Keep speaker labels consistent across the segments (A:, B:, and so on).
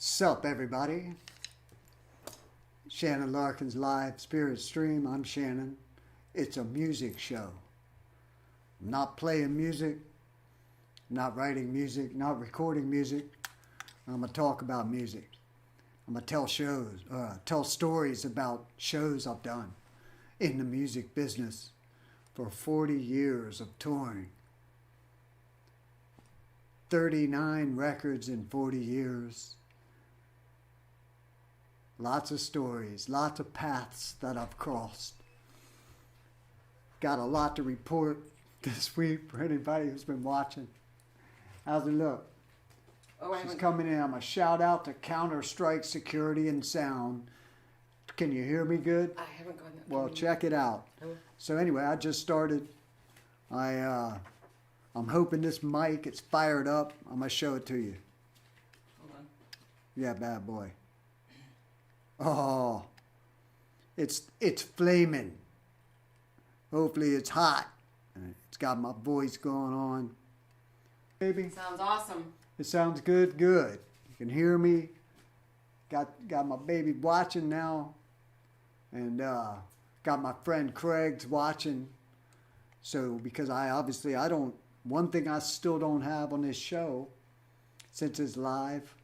A: Sup, everybody? Shannon Larkin's live spirit stream. I'm Shannon. It's a music show. I'm not playing music, not writing music, not recording music. I'm going to talk about music. I'm going to tell stories about shows I've done in the music business for 40 years of touring. 39 records in 40 years. Lots of stories, lots of paths that I've crossed. Got a lot to report this week for anybody who's been watching. How's it look?
B: Oh,
A: She's coming in. I'm going to shout out to Counter-Strike Security and Sound. Can you hear me good?
B: I haven't gone that.
A: Well, check it out. So anyway, I just started. I'm hoping this mic is fired up. I'm going to show it to you.
B: Hold on.
A: Yeah, bad boy. Oh, it's flaming. Hopefully it's hot. It's got my voice going on. Baby.
B: Sounds awesome.
A: It sounds good, good. You can hear me. Got my baby watching now. And got my friend Craig's watching. So because one thing I still don't have on this show, since it's live,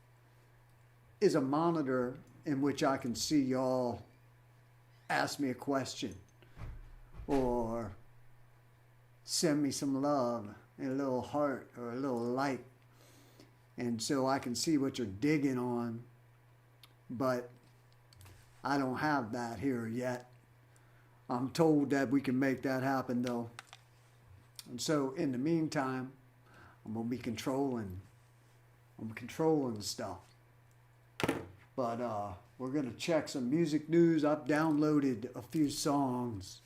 A: is a monitor in which I can see y'all ask me a question or send me some love and a little heart or a little light. And so I can see what you're digging on, but I don't have that here yet. I'm told that we can make that happen though. And so in the meantime, I'm going to be controlling stuff. But we're going to check some music news. I've downloaded a few songs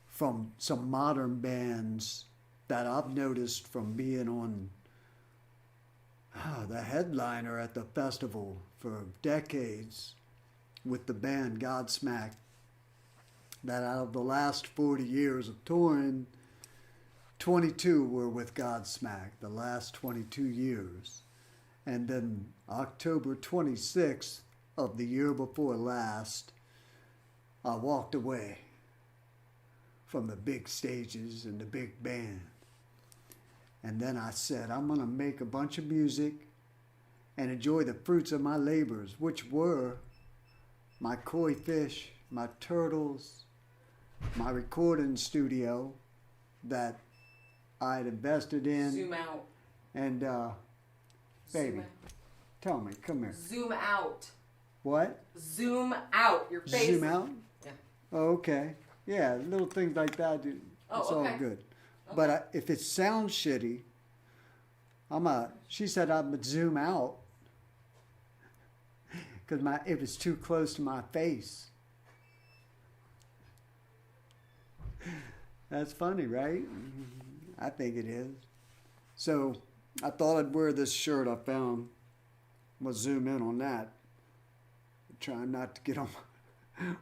A: from some modern bands that I've noticed from being on the headliner at the festival for decades with the band Godsmack. That out of the last 40 years of touring, 22 were with Godsmack, the last 22 years. And then October 26th of the year before last, I walked away from the big stages and the big band. And then I said, I'm going to make a bunch of music and enjoy the fruits of my labors, which were my koi fish, my turtles, my recording studio that I had invested in.
B: Zoom out.
A: And baby, tell me, come here.
B: Zoom out.
A: What?
B: Zoom out. Your face.
A: Zoom out?
B: Yeah.
A: Oh, okay. Yeah, little things like that, dude. It's all good.
B: Okay.
A: But if it sounds shitty, she said I would zoom out because it was too close to my face. That's funny, right? I think it is. So I thought I'd wear this shirt I found. I'm going to zoom in on that. I'm trying not to get on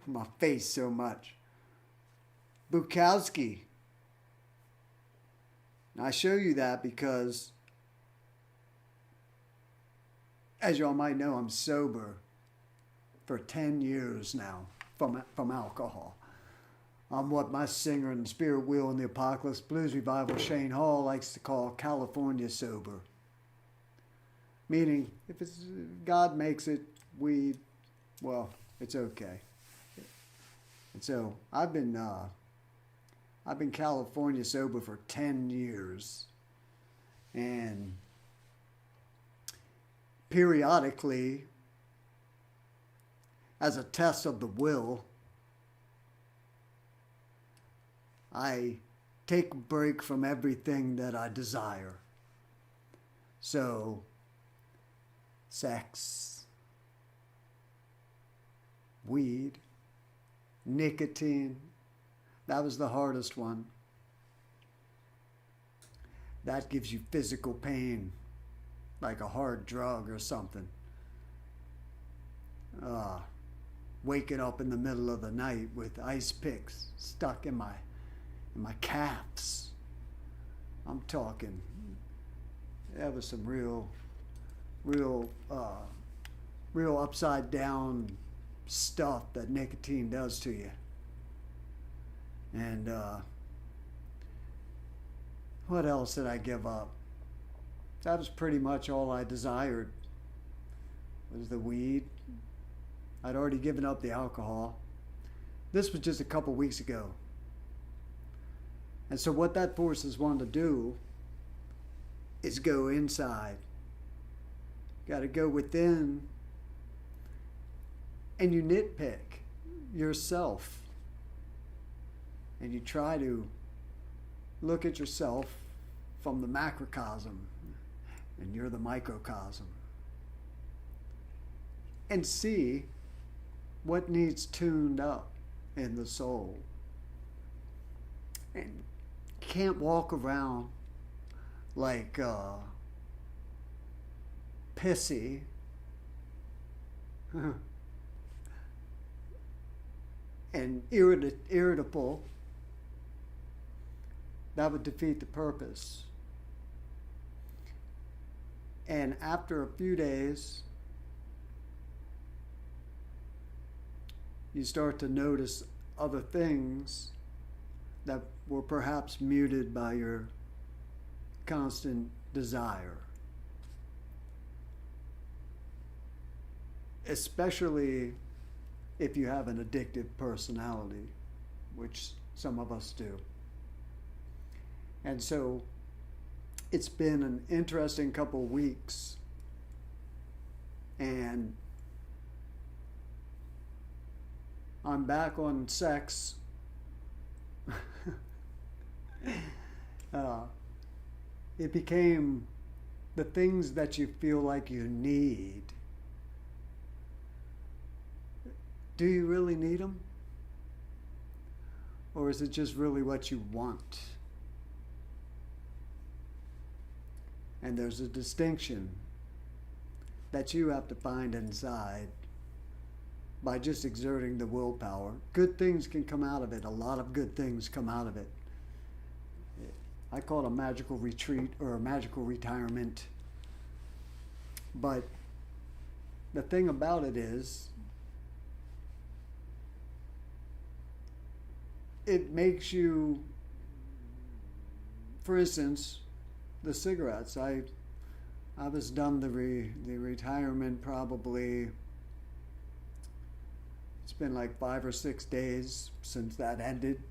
A: my face so much. Bukowski. I show you that because, as y'all might know, I'm sober for 10 years now from alcohol. I'm what my singer in the Spirit Wheel in the Apocalypse Blues Revival, Shane Hall, likes to call California sober. Meaning, if God makes it weed, well, it's okay. And so I've been California sober for 10 years. And periodically, as a test of the will, I take a break from everything that I desire. So, sex, weed, nicotine, that was the hardest one. That gives you physical pain, like a hard drug or something. Waking up in the middle of the night with ice picks stuck in my calves. I'm talking, that was some real real upside down stuff that nicotine does to you. And what else did I give up? That was pretty much all I desired, was the weed. I'd already given up the alcohol. This was just a couple weeks ago. And so what that forces one to do is go inside. Got to go within, and you nitpick yourself. And you try to look at yourself from the macrocosm, and you're the microcosm, and see what needs tuned up in the soul. And you can't walk around like pissy and irritable. That would defeat the purpose. And after a few days, you start to notice other things that were perhaps muted by your constant desire. Especially if you have an addictive personality, which some of us do. And so it's been an interesting couple weeks, and I'm back on sex. It became the things that you feel like you need. Do you really need them? Or is it just really what you want? And there's a distinction that you have to find inside by just exerting the willpower. Good things can come out of it. A lot of good things come out of it. I call it a magical retreat or a magical retirement. But the thing about it is, it makes you, for instance, the cigarettes. I was done the retirement probably, it's been like 5 or 6 days since that ended.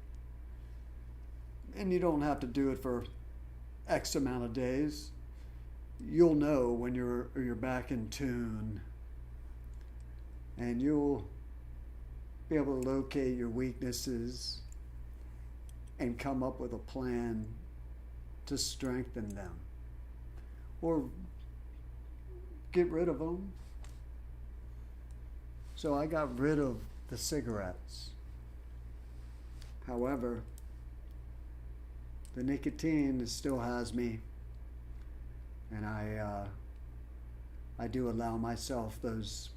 A: And you don't have to do it for X amount of days. You'll know when you're back in tune, and you'll be able to locate your weaknesses and come up with a plan to strengthen them or get rid of them. So I got rid of the cigarettes. However, the nicotine still has me, and I do allow myself those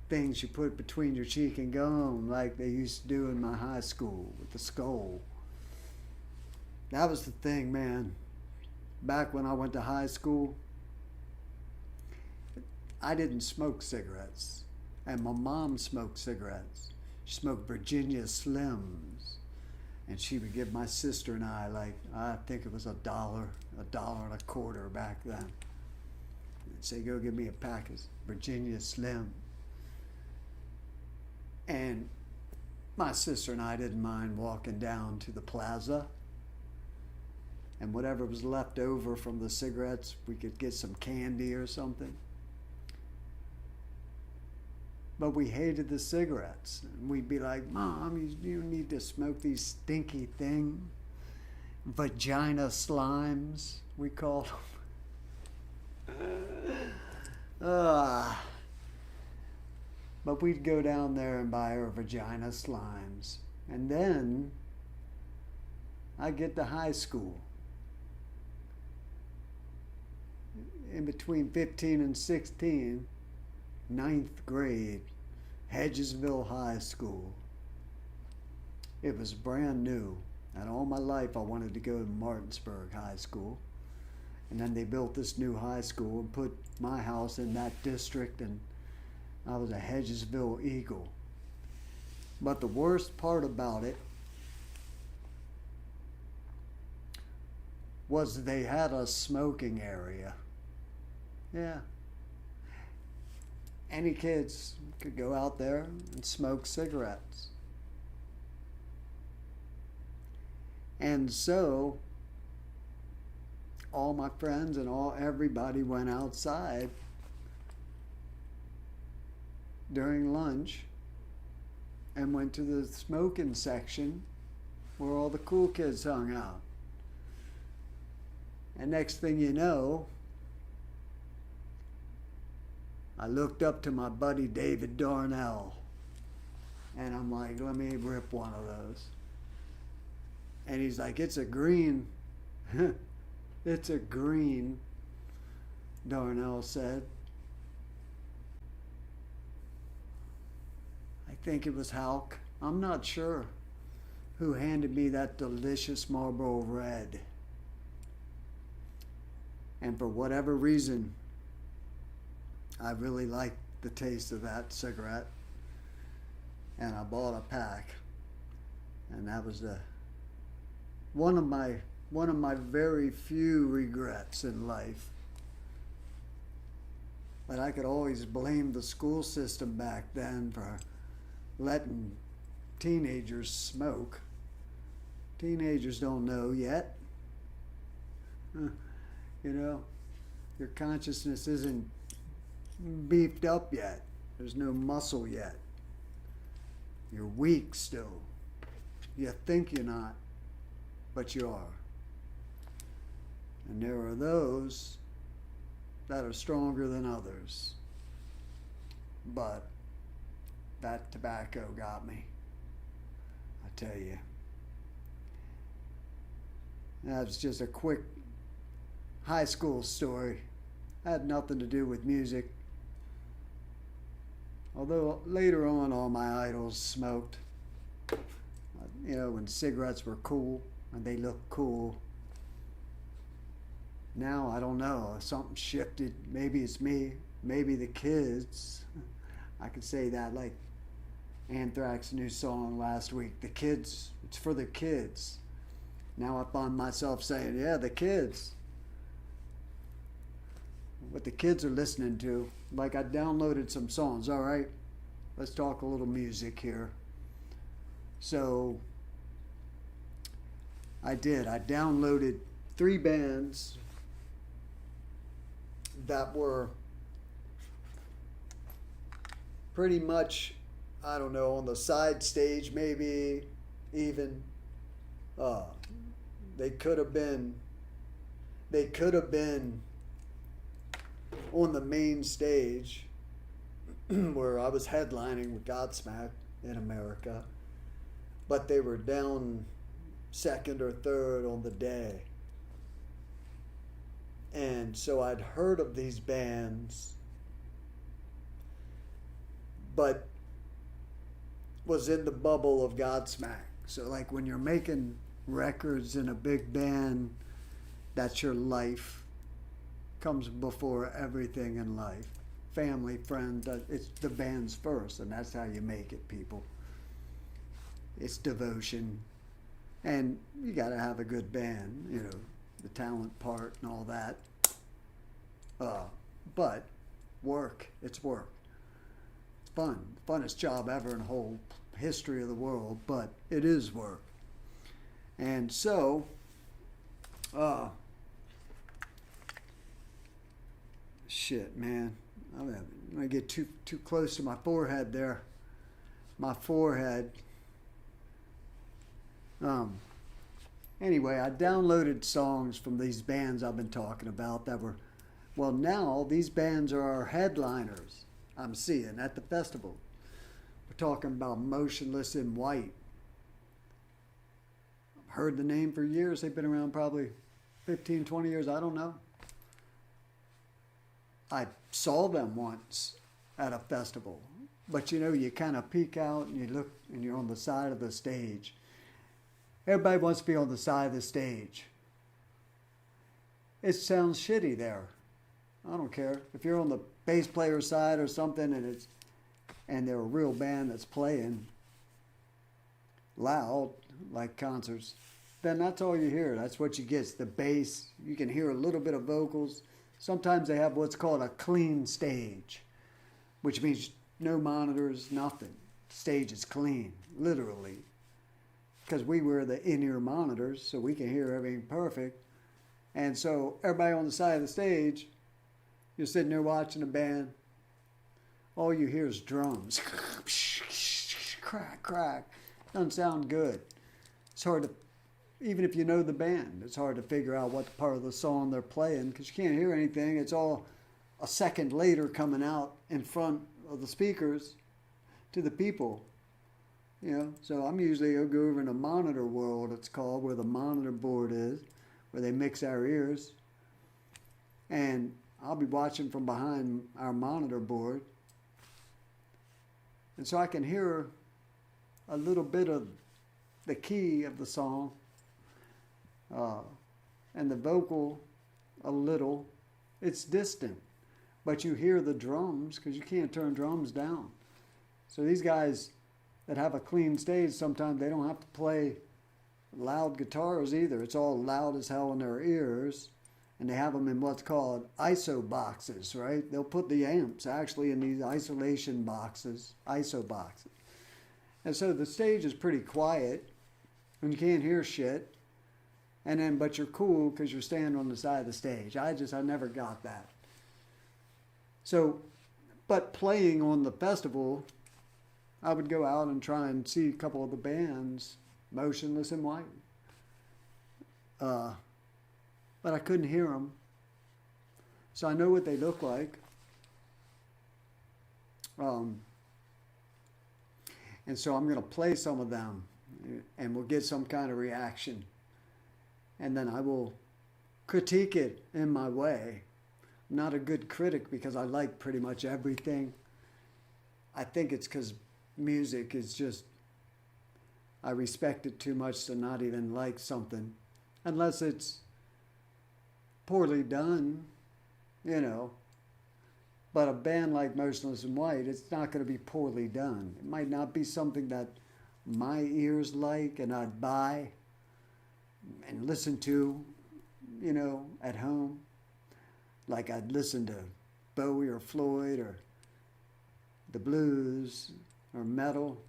A: things you put between your cheek and gum like they used to do in my high school with the skull. That was the thing, man. Back when I went to high school, I didn't smoke cigarettes, and my mom smoked cigarettes. She smoked Virginia Slims, and she would give my sister and I, like, I think it was $1, $1.25 back then. And say, go give me a pack of Virginia Slim. And my sister and I didn't mind walking down to the plaza, and whatever was left over from the cigarettes, we could get some candy or something. But we hated the cigarettes. And we'd be like, Mom, you need to smoke these stinky things. Vagina slimes, we called them. But we'd go down there and buy our vagina slimes. And then I get to high school. In between 15 and 16, 9th grade, Hedgesville High School. It was brand new. And all my life I wanted to go to Martinsburg High School. And then they built this new high school and put my house in that district, and I was a Hedgesville Eagle. But the worst part about it was they had a smoking area. Yeah. Any kids could go out there and smoke cigarettes. And so all my friends and everybody went outside during lunch and went to the smoking section where all the cool kids hung out. And next thing you know, I looked up to my buddy David Darnell, and I'm like, let me rip one of those. And he's like, it's a green. It's a green, Darnell said. I think it was Halk. I'm not sure who handed me that delicious Marlboro Red. And for whatever reason, I really liked the taste of that cigarette. And I bought a pack. And that was one of my very few regrets in life. But I could always blame the school system back then for letting teenagers smoke. Teenagers don't know yet. You know, your consciousness isn't beefed up yet. There's no muscle yet. You're weak still. You think you're not, but you are. And there are those that are stronger than others. But that tobacco got me, I tell you. That's just a quick high school story. Had nothing to do with music. Although later on, all my idols smoked. You know, when cigarettes were cool and they looked cool. Now, I don't know. Something shifted. Maybe it's me. Maybe the kids. I could say that, like Anthrax's new song last week. The kids. It's for the kids. Now I find myself saying, yeah, the kids. What the kids are listening to. Like, I downloaded some songs. All right, let's talk a little music here. So I did. I downloaded 3 bands that were pretty much, I don't know, on the side stage, maybe even. They could have been on the main stage where I was headlining with Godsmack in America, but they were down second or third on the day. And so I'd heard of these bands, but was in the bubble of Godsmack. So like when you're making records in a big band, that's your life. Comes before everything in life. Family, friends, it's the band's first, and that's how you make it, people. It's devotion. And you gotta have a good band, you know, the talent part and all that. But work, it's work. It's fun. Funnest job ever in the whole history of the world, but it is work. And so, shit, man. I'm gonna get too close to my forehead there. My forehead. Anyway, I downloaded songs from these bands I've been talking about that were, well, now these bands are our headliners I'm seeing at the festival. We're talking about Motionless in White. I've heard the name for years. They've been around probably 15, 20 years. I don't know. I saw them once at a festival. But you know, you kind of peek out and you look and you're on the side of the stage. Everybody wants to be on the side of the stage. It sounds shitty there. I don't care. If you're on the bass player side or something and it's and they're a real band that's playing loud, like concerts, then that's all you hear. That's what you get. It's the bass. You can hear a little bit of vocals. Sometimes they have what's called a clean stage, which means no monitors, nothing. The stage is clean, literally. Because we wear the in-ear monitors, so we can hear everything perfect. And so everybody on the side of the stage, you're sitting there watching the band, all you hear is drums. Crack, crack. Doesn't sound good. It's hard to, even if you know the band, it's hard to figure out what part of the song they're playing because you can't hear anything. It's all a second later coming out in front of the speakers to the people. You know, so I'm usually, I'll go over in the monitor world, it's called, where the monitor board is, where they mix our ears. And I'll be watching from behind our monitor board. And so I can hear a little bit of the key of the song and the vocal a little. It's distant, but you hear the drums because you can't turn drums down. So these guys that have a clean stage, sometimes they don't have to play loud guitars either. It's all loud as hell in their ears. And they have them in what's called ISO boxes, right? They'll put the amps actually in these isolation boxes, ISO boxes. And so the stage is pretty quiet and you can't hear shit. And then, but you're cool because you're standing on the side of the stage. I never got that. So, but playing on the festival, I would go out and try and see a couple of the bands, Motionless in White. But I couldn't hear them. So I know what they look like. And so I'm going to play some of them and we'll get some kind of reaction. And then I will critique it in my way. I'm not a good critic because I like pretty much everything. I think it's because music is just, I respect it too much to not even like something. Unless it's poorly done, you know. But a band like Motionless in White, it's not going to be poorly done. It might not be something that my ears like and I'd buy and listen to, you know, at home. Like I'd listen to Bowie or Floyd or the blues or metal.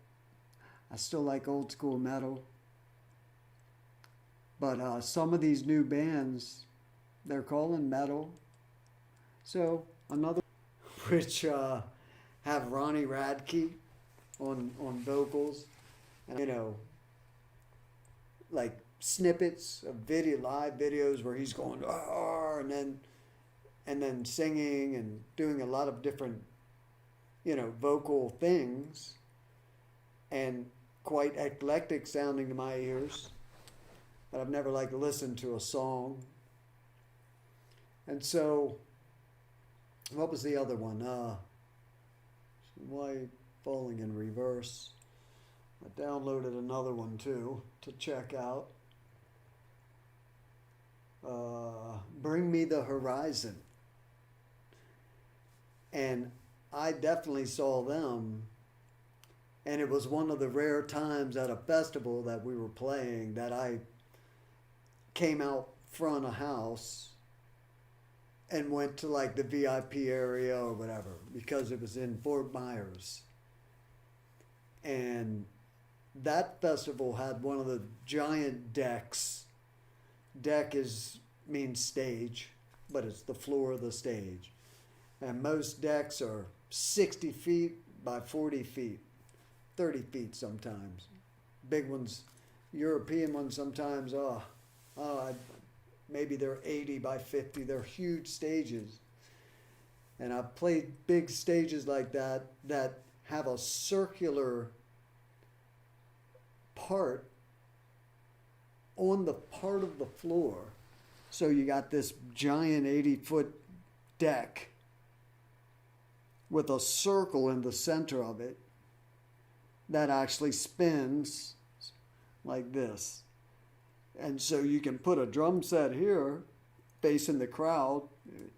A: I still like old school metal. But some of these new bands, they're calling metal. So another which have Ronnie Radke on vocals, and you know, like snippets of live videos where he's going and then singing and doing a lot of different, you know, vocal things, and quite eclectic sounding to my ears. But I've never like listened to a song. And so, what was the other one? Why Falling in Reverse. I downloaded another one too to check out. Bring Me the Horizon. And I definitely saw them. And it was one of the rare times at a festival that we were playing that I came out front of house and went to like the VIP area or whatever because it was in Fort Myers. And that festival had one of the giant decks. Deck means stage, but it's the floor of the stage. And most decks are 60 feet by 40 feet, 30 feet sometimes. Big ones, European ones sometimes, maybe they're 80 by 50. They're huge stages. And I've played big stages like that have a circular part on the part of the floor. So you got this giant 80-foot deck with a circle in the center of it that actually spins like this. And so you can put a drum set here facing the crowd.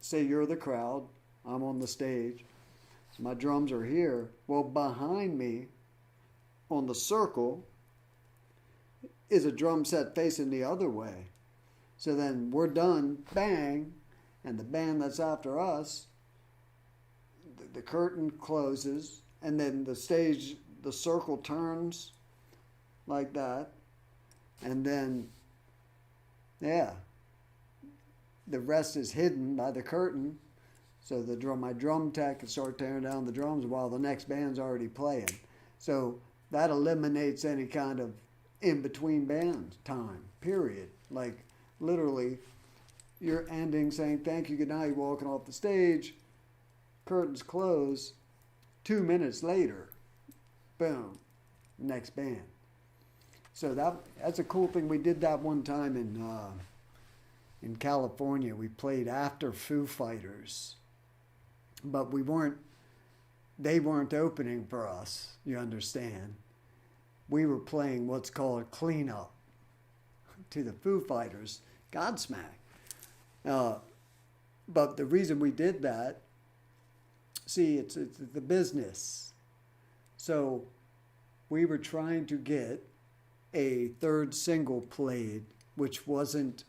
A: Say you're the crowd, I'm on the stage. My drums are here. Well, behind me on the circle is a drum set facing the other way. So then we're done, bang, and the band that's after us, the curtain closes, and then the stage, the circle turns like that, and then, yeah, the rest is hidden by the curtain. So my drum tech can start tearing down the drums while the next band's already playing. So that eliminates any kind of in-between band time, period. Like, literally, you're ending saying thank you, good night, walking off the stage, curtains close, 2 minutes later, boom, next band. So that's a cool thing. We did that one time in California. We played after Foo Fighters, but they weren't opening for us, you understand. We were playing what's called cleanup to the Foo Fighters, Godsmack. But the reason we did that, see, it's the business. So we were trying to get a third single played, which wasn't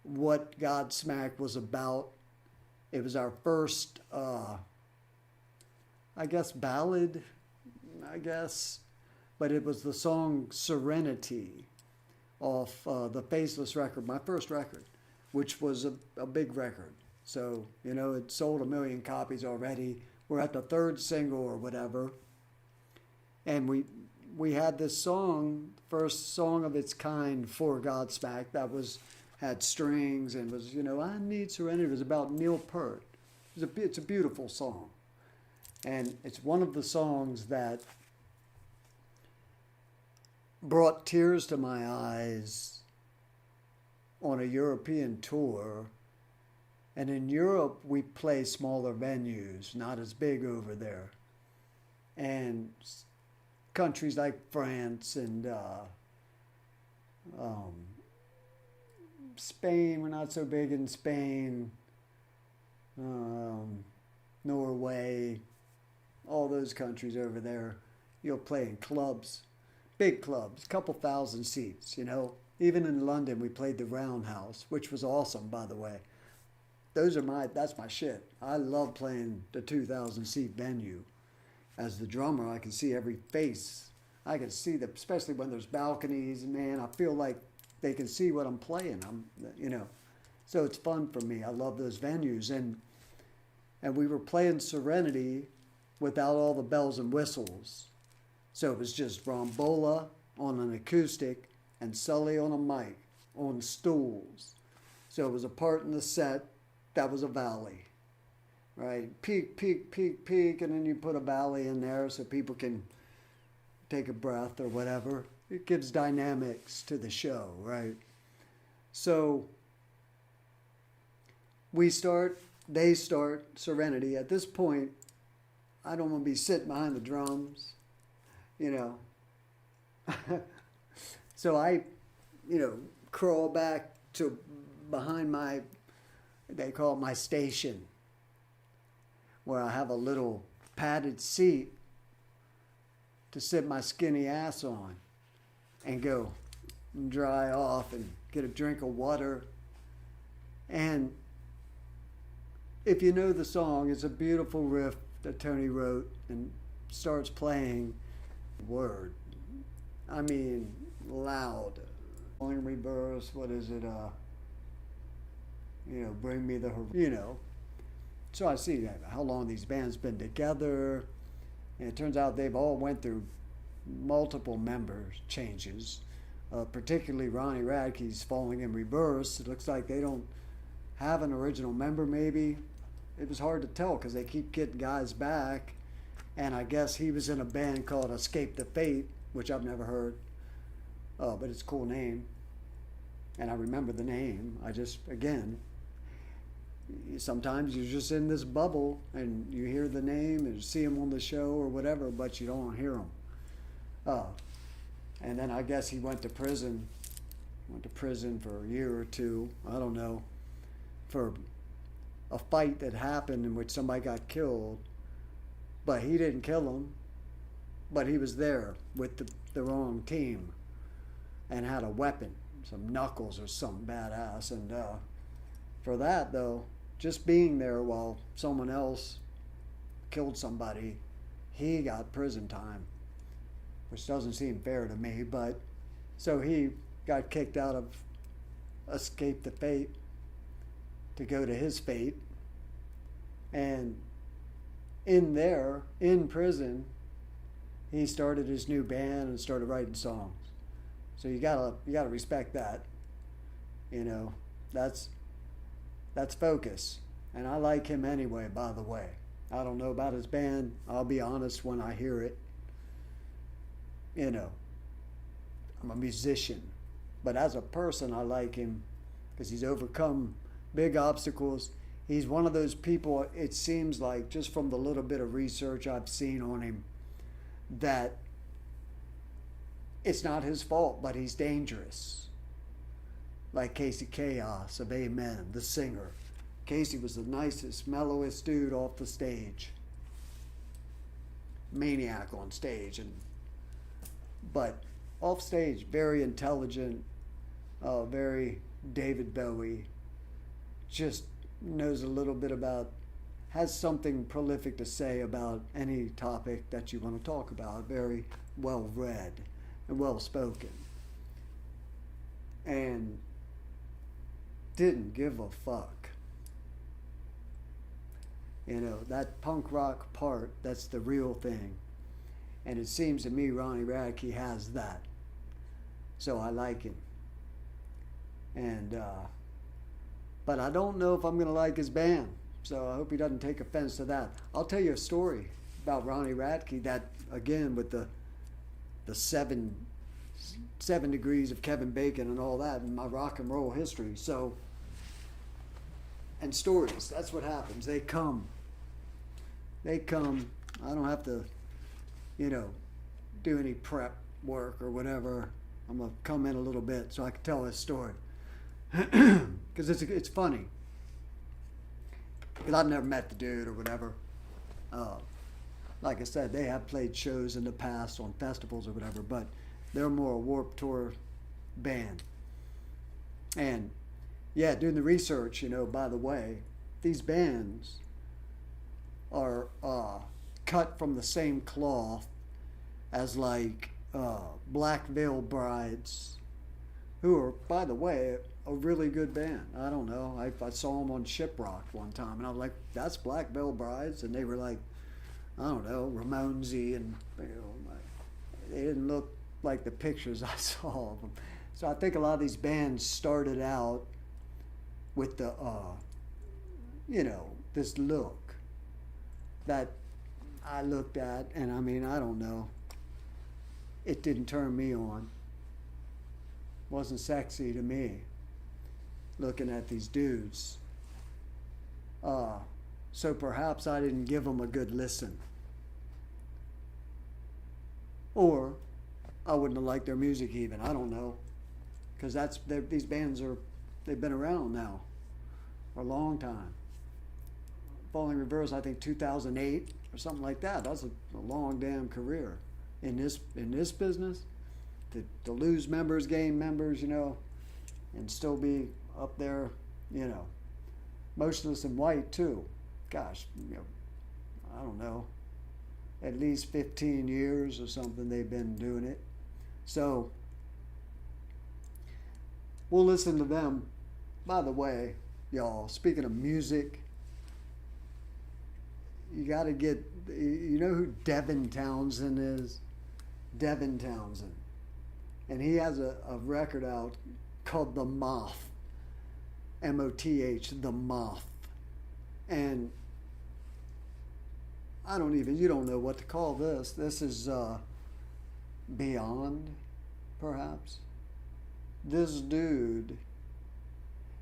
A: what Godsmack was about. It was our first, I guess, ballad, but it was the song Serenity off the Faceless record, my first record, which was a big record. So, it sold 1 million copies already. We're at the third single or whatever. And we had this song, first song of its kind for Godsmack that had strings and was, I Need Serenity. It was about Neil Peart. It's a beautiful song. And it's one of the songs that brought tears to my eyes on a European tour. And in Europe, we play smaller venues, not as big over there. And countries like France and Spain, we're not so big in Spain, Norway, all those countries over there, you'll play in clubs, big clubs, a couple thousand seats, Even in London, we played the Roundhouse, which was awesome, by the way. That's my shit. I love playing the 2,000 seat venue. As the drummer, I can see every face. I can see especially when there's balconies, man, I feel like they can see what I'm playing. So it's fun for me. I love those venues. And we were playing Serenity without all the bells and whistles. So it was just Rombola on an acoustic and Sully on a mic on stools. So it was a part in the set that was a valley, right? Peak, peak, peak, peak, and then you put a valley in there so people can take a breath or whatever. It gives dynamics to the show, right? So they start Serenity. At this point, I don't want to be sitting behind the drums, So I, crawl back to behind they call it my station, where I have a little padded seat to sit my skinny ass on and go and dry off and get a drink of water. And if you know the song, it's a beautiful riff that Tony wrote and starts playing. Word. I mean, loud. In reverse, what is it? Bring me the, So I see how long these bands been together. And it turns out they've all went through multiple member changes. Particularly Ronnie Radke's Falling in Reverse. It looks like they don't have an original member, maybe. It was hard to tell because they keep getting guys back. And I guess he was in a band called Escape the Fate, which I've never heard. But it's a cool name. And I remember the name. Sometimes you're just in this bubble and you hear the name and see him on the show or whatever, but you don't hear him. And then I guess he went to prison. For a year or two, I don't know, for a fight that happened in which somebody got killed. but he didn't kill him. But he was there with the wrong team and had a weapon, some knuckles or something badass. And for that, though, just being there while someone else killed somebody, he got prison time, which doesn't seem fair to me. But so he got kicked out of Escape the Fate to go to his fate. And in prison, he started his new band and started writing songs. So you gotta respect that. You know, that's focus. And I like him anyway, by the way. I don't know about his band. I'll be honest when I hear it. You know, I'm a musician. But as a person, I like him because he's overcome big obstacles. He's one of those people, it seems like, just from the little bit of research I've seen on him, that it's not his fault, but he's dangerous. Like Casey Chaos of Amen, the singer. Casey was the nicest, mellowest dude off the stage. Maniac on stage. But off stage, very intelligent, very David Bowie. Just knows a little bit about, has something prolific to say about any topic that you want to talk about. Very well read and well spoken. And didn't give a fuck. You know, that punk rock part, that's the real thing. And it seems to me Ronnie Radke has that. So I like him. And, but I don't know if I'm going to like his band. So I hope he doesn't take offense to that. I'll tell you a story about Ronnie Radke that, again, with the seven degrees of Kevin Bacon and all that in my rock and roll history. So, and stories, that's what happens. They come. I don't have to, you know, do any prep work or whatever. I'm going to come in a little bit so I can tell this story. Because it's funny. Because I've never met the dude or whatever. Like I said, they have played shows in the past on festivals or whatever, but they're more a Warped Tour band. And yeah, doing the research, you know, by the way, these bands are cut from the same cloth as like Black Veil Brides, who are, by the way, a really good band. I don't know. I saw them on Shiprock one time, and I was like, that's Black Veil Brides? And they were like, I don't know, Ramonesy, and you know, they didn't look like the pictures I saw of them. So I think a lot of these bands started out with the, you know, this look that I looked at, and I mean, I don't know. It didn't turn me on. Wasn't sexy to me, looking at these dudes. So perhaps I didn't give them a good listen. Or I wouldn't have liked their music even. I don't know. Because these bands they've been around now for a long time. Falling Reverse, I think 2008 or something like that. That's a long damn career in this business. To lose members, gain members, you know, and still be up there, you know, Motionless in White too. Gosh, you know, I don't know, at least 15 years or something they've been doing it. So we'll listen to them. By the way, y'all, speaking of music, you got to get, you know who Devin Townsend is? Devin Townsend. And he has a record out called The Moth. M-O-T-H, The Moth. And you don't know what to call this. This is beyond, perhaps. This dude,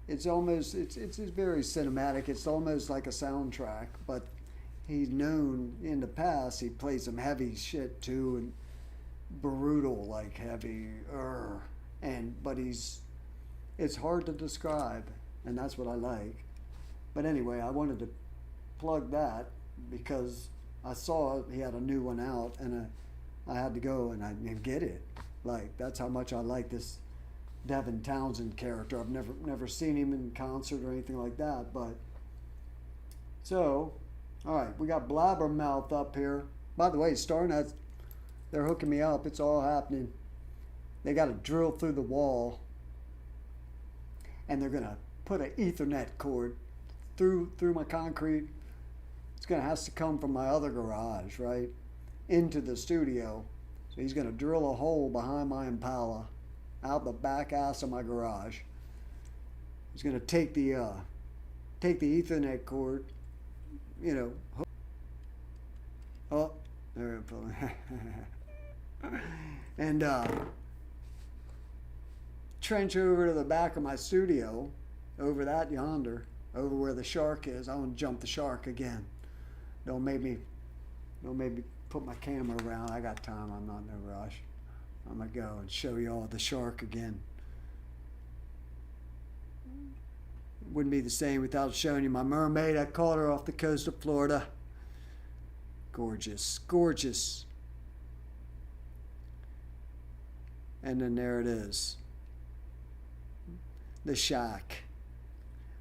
A: it's very cinematic. It's almost like a soundtrack, but he's known in the past, he played some heavy shit too, and brutal, like heavy, but it's hard to describe, and that's what I like. But anyway, I wanted to plug that because I saw he had a new one out, and I had to go and get it. Like, that's how much I like this Devin Townsend character. I've never seen him in concert or anything like that, but so, all right, we got Blabbermouth up here. By the way, StarNet, they're hooking me up. It's all happening. They got to drill through the wall, and they're gonna put an Ethernet cord through my concrete. It's gonna have to come from my other garage, right, into the studio. So he's gonna drill a hole behind my Impala, out the back ass of my garage. He's gonna take the Ethernet cord, you know. Oh, there it is. And trench over to the back of my studio, over that yonder, over where the shark is. I want to jump the shark again. Don't make me put my camera around. I got time. I'm not in a rush. I'm gonna go and show you all the shark again. Wouldn't be the same without showing you my mermaid. I caught her off the coast of Florida. Gorgeous, gorgeous. And then there it is, the shack.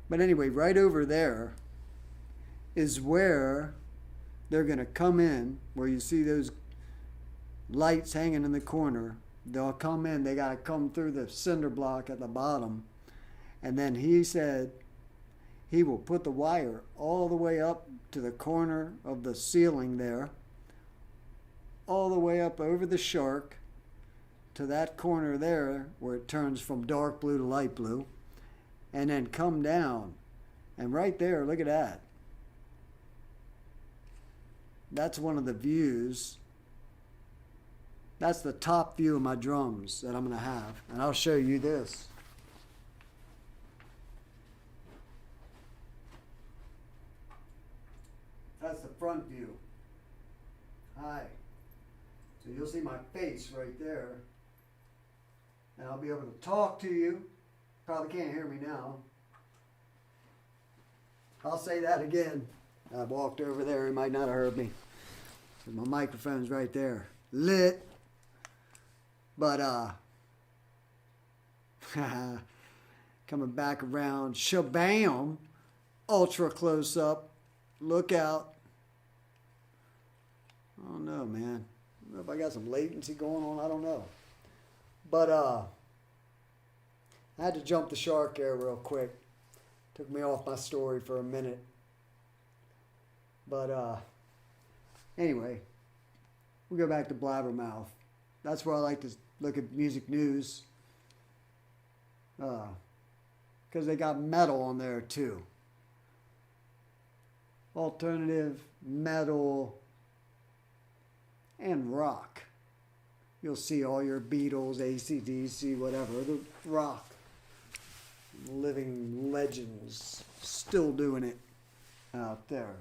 A: But anyway, right over there is where they're going to come in, where you see those lights hanging in the corner. They'll come in. They got to come through the cinder block at the bottom. And then he said he will put the wire all the way up to the corner of the ceiling there, all the way up over the shark to that corner there where it turns from dark blue to light blue, and then come down. And right there, look at that. That's one of the views. That's the top view of my drums that I'm going to have. And I'll show you this. That's the front view. Hi. So you'll see my face right there. And I'll be able to talk to you. Probably can't hear me now. I'll say that again. I walked over there, he might not have heard me. My microphone's right there. Lit. But coming back around, shabam, ultra close up. Look out. I don't know, man. I don't know if I got some latency going on, I don't know. But I had to jump the shark there real quick. Took me off my story for a minute. But anyway, we go back to Blabbermouth. That's where I like to look at music news. Because they got metal on there too. Alternative, metal, and rock. You'll see all your Beatles, AC/DC, whatever. The rock. Living legends. Still doing it out there.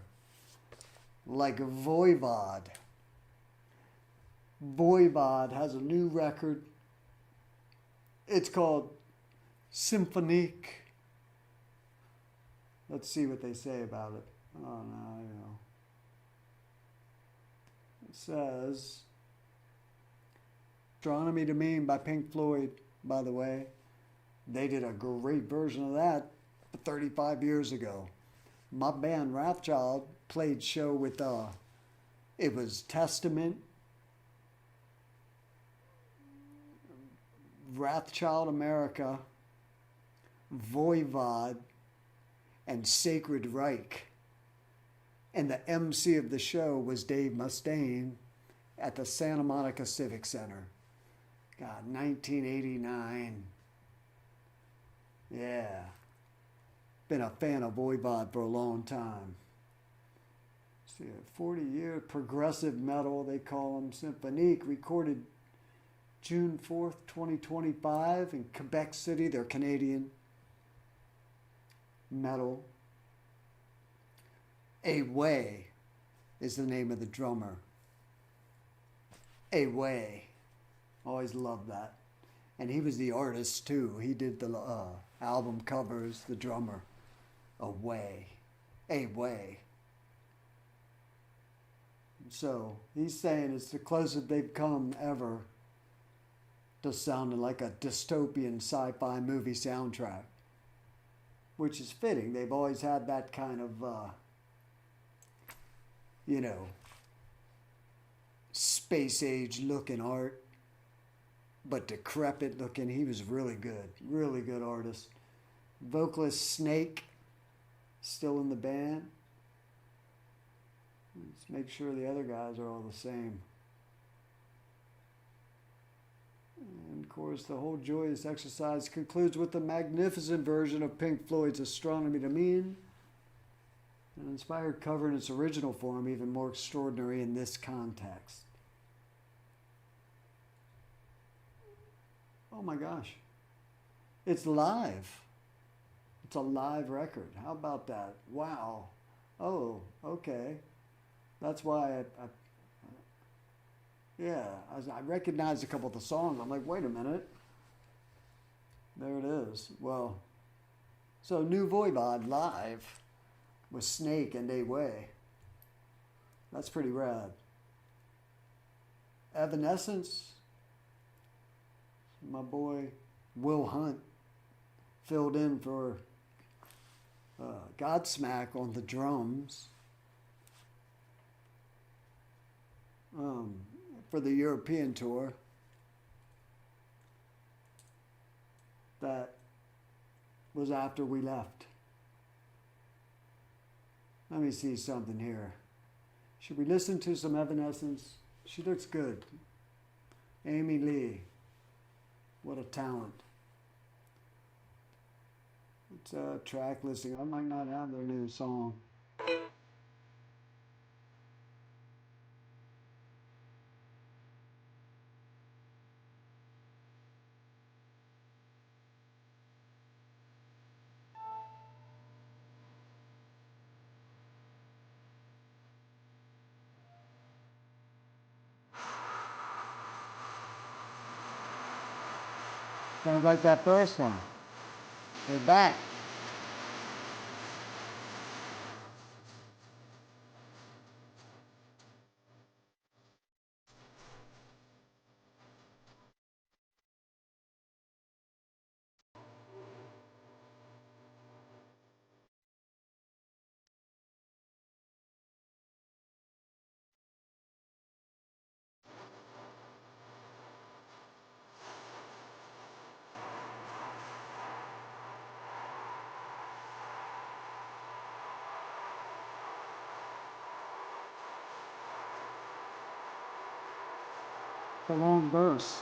A: Like Voivod. Voivod has a new record. It's called Symphonique. Let's see what they say about it. Oh, no, you know. It says, Astronomy to Me by Pink Floyd, by the way. They did a great version of that 35 years ago. My band, Wrathchild, played show with, it was Testament, Wrathchild America, Voivod, and Sacred Reich. And the MC of the show was Dave Mustaine at the Santa Monica Civic Center. God, 1989. Yeah. Been a fan of Voivod for a long time. See, 40-year progressive metal, they call them, Symphonique, recorded June 4th, 2025 in Quebec City. They're Canadian. Metal. Away is the name of the drummer. Away. Always loved that. And he was the artist too. He did the album covers, the drummer. Away. Away. So he's saying it's the closest they've come ever to sounding like a dystopian sci-fi movie soundtrack, which is fitting. They've always had that kind of, you know, space age looking art, but decrepit looking. He was really good artist. Vocalist Snake, still in the band. Let's make sure the other guys are all the same. And of course, the whole joyous exercise concludes with a magnificent version of Pink Floyd's Astronomy to Mean, an inspired cover in its original form, even more extraordinary in this context. Oh my gosh. It's live. It's a live record. How about that? Wow. Oh, okay. That's why I recognized a couple of the songs. I'm like, wait a minute. There it is. Well, so New Voivod live with Snake and Away. That's pretty rad. Evanescence, my boy Will Hunt filled in for Godsmack on the drums. For the European tour. That was after we left. Let me see something here. Should we listen to some Evanescence? She looks good. Amy Lee. What a talent. It's a track listing. I might not have their new song. Sounds like that first one. They're back. It's a long verse.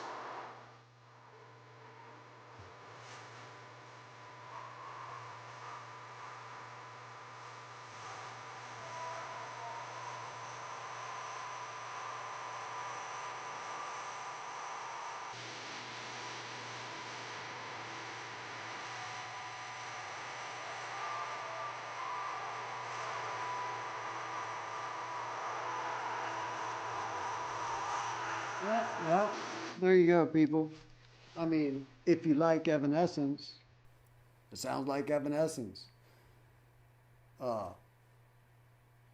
A: Yeah. There you go, people. I mean, if you like Evanescence, it sounds like Evanescence. Her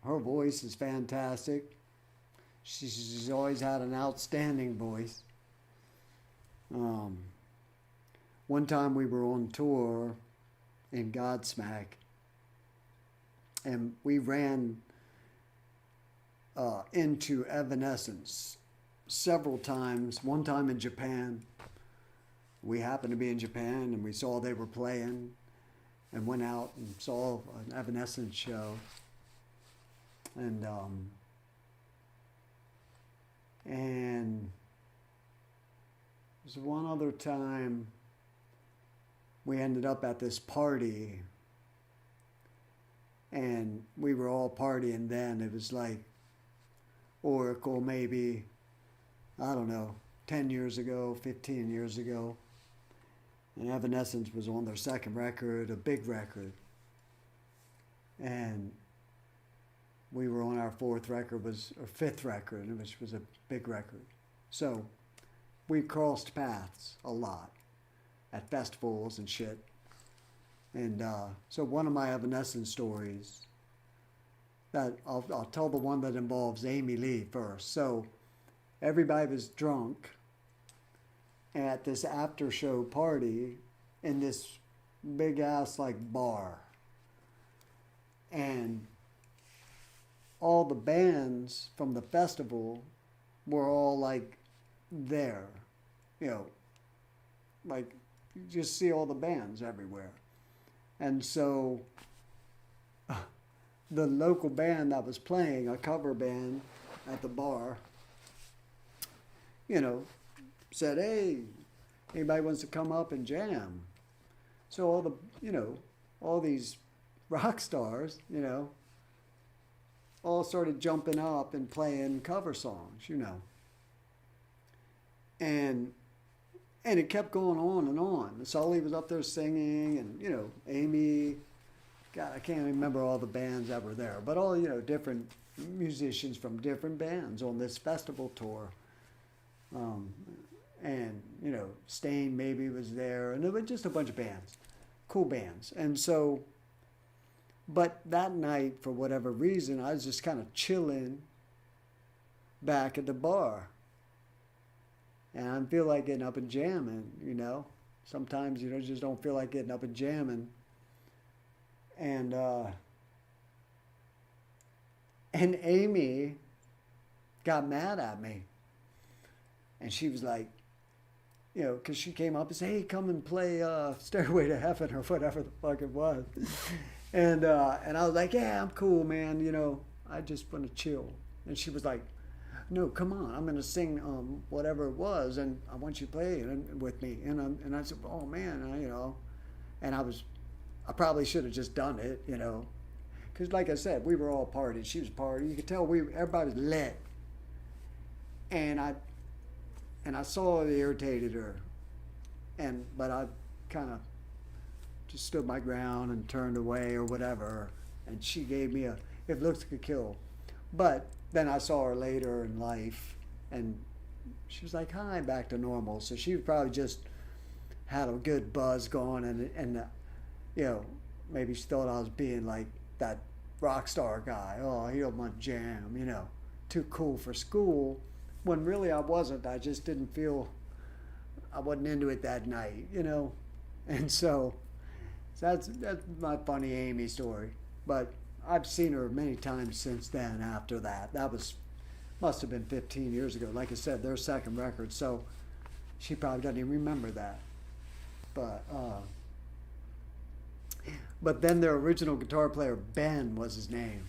A: voice is fantastic. She's always had an outstanding voice. One time we were on tour in Godsmack, and we ran into Evanescence several times. One time in Japan. We happened to be in Japan, and we saw they were playing, and went out and saw an Evanescence show. And there's one other time we ended up at this party, and we were all partying then. It was like Oracle, maybe, I don't know, 10 years ago, 15 years ago. And Evanescence was on their second record, a big record. And we were on our fifth record, which was a big record. So we crossed paths a lot at festivals and shit. And so one of my Evanescence stories that I'll tell the one that involves Amy Lee first. So everybody was drunk at this after show party in this big ass like bar. And all the bands from the festival were all like there. You know, like you just see all the bands everywhere. And so the local band that was playing, a cover band at the bar, you know, said, hey, anybody wants to come up and jam? So all the, you know, all these rock stars, you know, all started jumping up and playing cover songs, you know. And it kept going on and on. And Sully was up there singing, and, you know, Amy, God, I can't remember all the bands that were there, but all, you know, different musicians from different bands on this festival tour. And, you know, Stain maybe was there, and there were just a bunch of bands, cool bands. And so, but that night, for whatever reason, I was just kind of chilling back at the bar. And I feel like getting up and jamming, you know. Sometimes, you know, just don't feel like getting up and jamming. And Amy got mad at me. And she was like, you know, because she came up and said, hey, come and play Stairway to Heaven or whatever the fuck it was. And I was like, yeah, I'm cool, man. You know, I just want to chill. And she was like, no, come on. I'm going to sing whatever it was, and I want you to play it with me. And I said, oh, man, you know. And I probably should have just done it, you know. Because like I said, we were all partying. She was partying. You could tell everybody was lit. And I saw it irritated her. But I kind of just stood my ground and turned away or whatever. And she gave me it looks like a kill. But then I saw her later in life, and she was like, hi, back to normal. So she probably just had a good buzz going, and you know, maybe she thought I was being like that rock star guy. Oh, he don't want jam, you know, too cool for school. When really I wasn't. I just didn't feel, I wasn't into it that night, you know. And so that's my funny Amy story. But I've seen her many times since then after that. That must have been 15 years ago. Like I said, their second record, so she probably doesn't even remember that. But then their original guitar player, Ben was his name.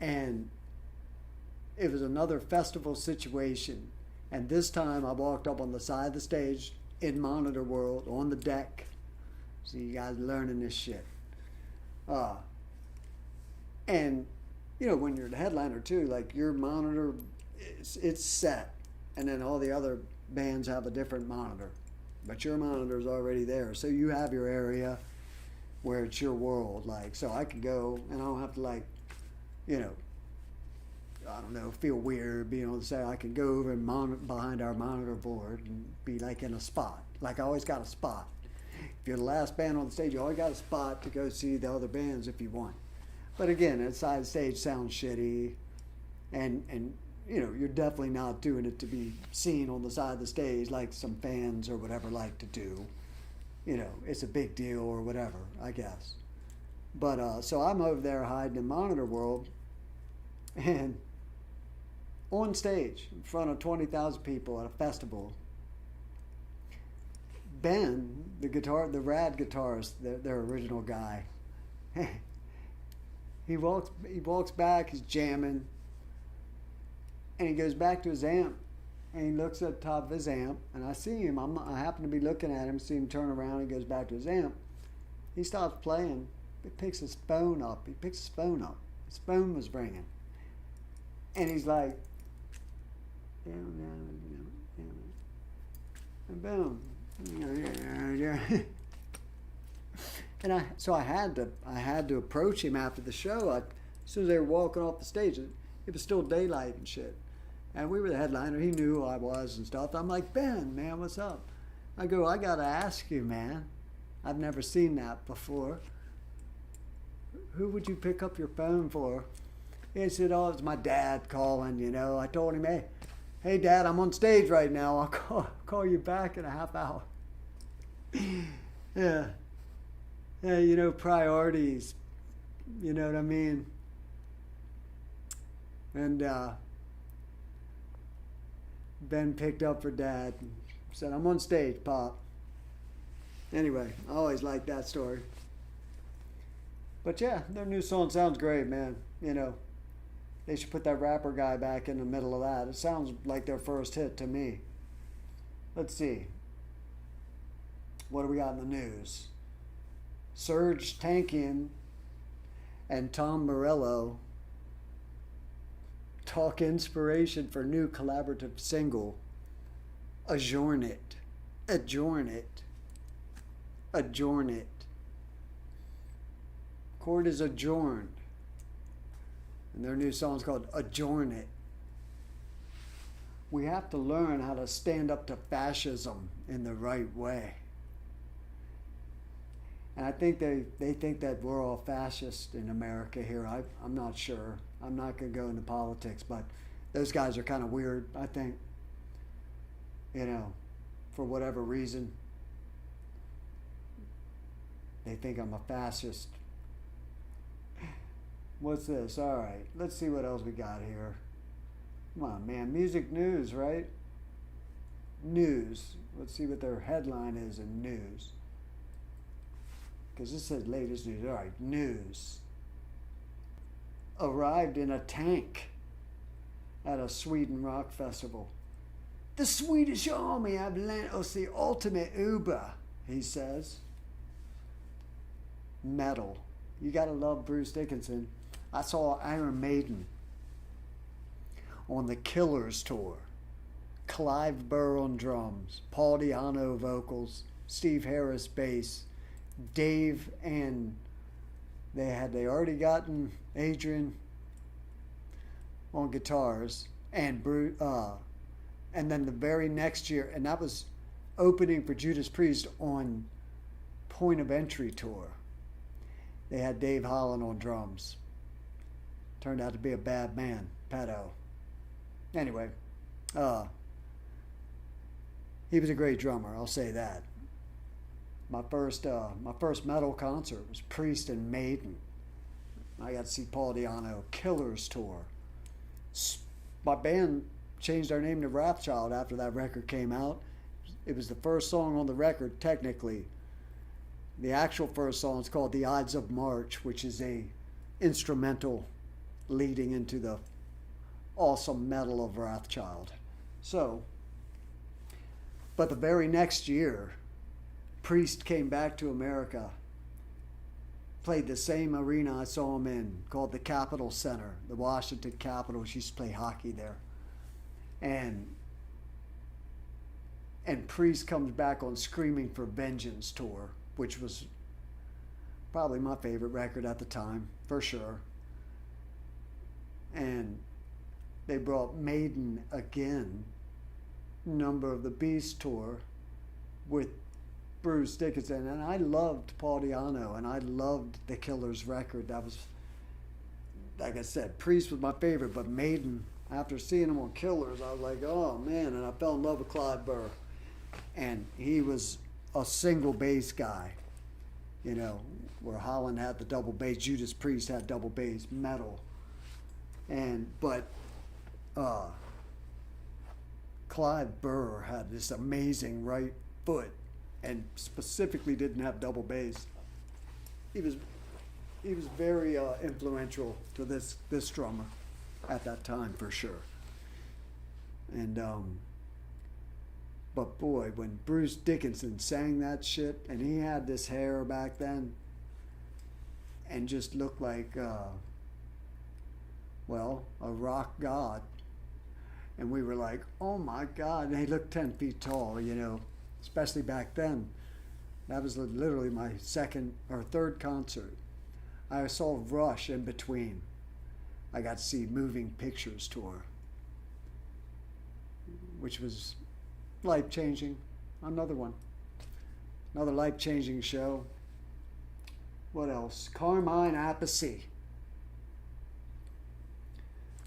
A: And it was another festival situation. And this time I walked up on the side of the stage in Monitor World on the deck. So you guys learning this shit. And, you know, when you're the headliner too, like your monitor, it's set. And then all the other bands have a different monitor. But your monitor's already there. So you have your area where it's your world. Like, so I could go and I don't have to, like, you know, I don't know, feel weird being on the side. I can go over and behind our monitor board and be like in a spot. Like I always got a spot. If you're the last band on the stage, you always got a spot to go see the other bands if you want. But again, that side of the stage sounds shitty, and you know, you're definitely not doing it to be seen on the side of the stage like some fans or whatever like to do. You know, it's a big deal or whatever, I guess. But so I'm over there hiding in Monitor World, and on stage in front of 20,000 people at a festival, Ben, the rad guitarist, their original guy, he walks back, he's jamming, and he goes back to his amp, and he looks at the top of his amp, and I see him. I happen to be looking at him, see him turn around, he goes back to his amp. He stops playing. He picks his phone up. His phone was ringing. And he's like, and boom. And I had to approach him after the show. As soon as they were walking off the stage, it was still daylight and shit. And we were the headliner. He knew who I was and stuff. I'm like, Ben, man, what's up? I go, I gotta ask you, man. I've never seen that before. who would you pick up your phone for? He said, oh, it's my dad calling, you know. I told him, hey, Dad, I'm on stage right now. I'll call you back in a half hour. Yeah. Yeah, you know, priorities. You know what I mean? And Ben picked up for Dad and said, I'm on stage, Pop. Anyway, I always liked that story. But yeah, their new song sounds great, man. You know, they should put that rapper guy back in the middle of that. It sounds like their first hit to me. Let's see. What do we got in the news? Serge Tankian and Tom Morello talk inspiration for new collaborative single, Adjourn It. Adjourn It. Adjourn It. Chord is adjourned. And their new song's called Adjourn It. We have to learn how to stand up to fascism in the right way. And I think they think that we're all fascist in America here. I'm not sure. I'm not going to go into politics, but those guys are kind of weird, I think. You know, for whatever reason. They think I'm a fascist. What's this? All right, let's see what else we got here. Come on, man. Music news, right? News. Let's see what their headline is in news. Because this says latest news. All right, news. Arrived in a tank at a Sweden rock festival. The Swedish army have lent us the ultimate Uber, he says. Metal. You gotta love Bruce Dickinson. I saw Iron Maiden on the Killers tour. Clive Burr on drums, Paul Di'Anno vocals, Steve Harris bass, Dave, and they already gotten Adrian on guitars, and Bruce, and then the very next year, and that was opening for Judas Priest on Point of Entry tour. They had Dave Holland on drums. Turned out to be a bad man, pedo. Anyway, he was a great drummer, I'll say that. My first metal concert was Priest and Maiden. I got to see Paul Di'Anno, Killers tour. My band changed our name to Wrathchild after that record came out. It was the first song on the record, technically. The actual first song is called The Ides of March, which is a instrumental leading into the awesome metal of Wrathchild. So, but the very next year, Priest came back to America, played the same arena I saw him in, called the Capitol Center. The Washington Capitals used to play hockey there. And Priest comes back on Screaming for Vengeance tour, which was probably my favorite record at the time, for sure. And they brought Maiden again, Number of the Beast tour, with Bruce Dickinson. And I loved Paul Di'Anno, and I loved the Killers record. That was, like I said, Priest was my favorite, but Maiden, after seeing him on Killers, I was like, oh man, and I fell in love with Clive Burr. And he was a single bass guy, you know, where Holland had the double bass, Judas Priest had double bass, metal. But Clive Burr had this amazing right foot, and specifically didn't have double bass. He was very influential to this drummer at that time, for sure. And but boy, when Bruce Dickinson sang that shit, and he had this hair back then, and just looked like, a rock god. And we were like, oh my God. And he looked 10 feet tall, you know, especially back then. That was literally my second or third concert. I saw Rush in between. I got to see Moving Pictures tour, which was life-changing. Another one. Another life-changing show. What else? Carmine Appice,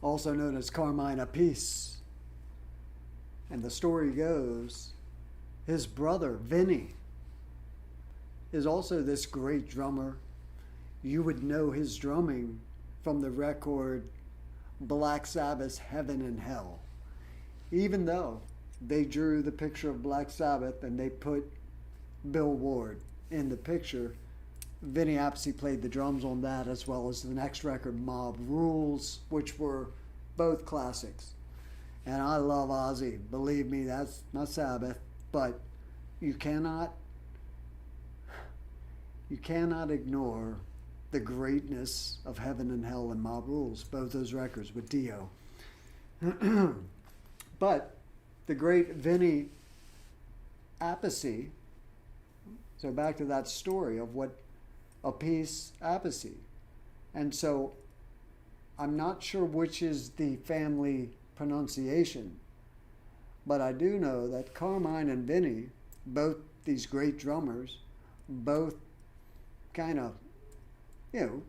A: also known as Carmine Appice. And the story goes, his brother, Vinny, is also this great drummer. You would know his drumming from the record Black Sabbath's Heaven and Hell. Even though they drew the picture of Black Sabbath and they put Bill Ward in the picture, Vinny Appice played the drums on that, as well as the next record, Mob Rules, which were both classics. And I love Ozzy. Believe me, that's not Sabbath, but you cannot ignore the greatness of Heaven and Hell and Mob Rules, both those records with Dio. But the great Vinny Appice, so back to that story of what Appice. And so I'm not sure which is the family pronunciation, but I do know that Carmine and Vinny, both these great drummers, both kind of,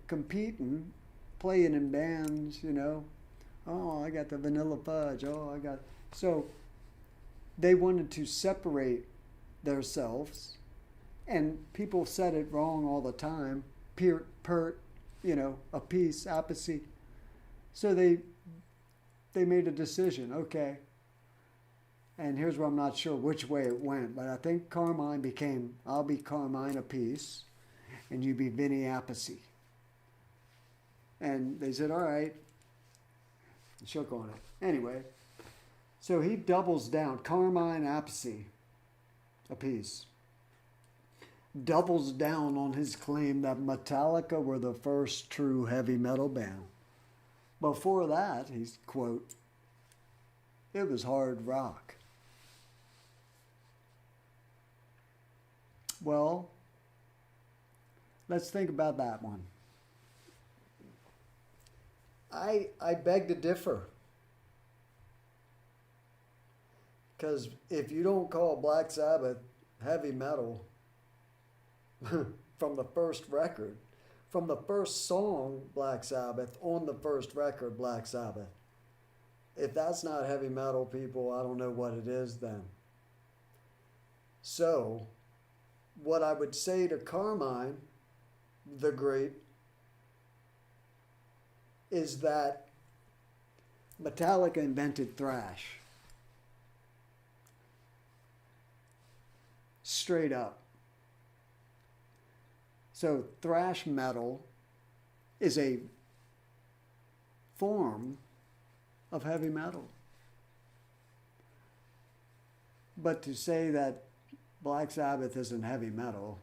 A: competing, playing in bands, Oh, I got the Vanilla Fudge. So they wanted to separate themselves, and people said it wrong all the time. Appice. So they made a decision, okay. And here's where I'm not sure which way it went, but I think Carmine became, I'll be Carmine Appice, and you be Vinny Appice. And they said, all right. Shook on it. Anyway, so he doubles down. Carmine Appice doubles down on his claim that Metallica were the first true heavy metal band. Before that, he's, quote, it was hard rock. Well, let's think about that one. I beg to differ. Because if you don't call Black Sabbath heavy metal from the first record, from the first song, Black Sabbath, on the first record, Black Sabbath, if that's not heavy metal, people, I don't know what it is then. So, what I would say to Carmine, the great, is that Metallica invented thrash. Straight up. So thrash metal is a form of heavy metal. But to say that Black Sabbath isn't heavy metal,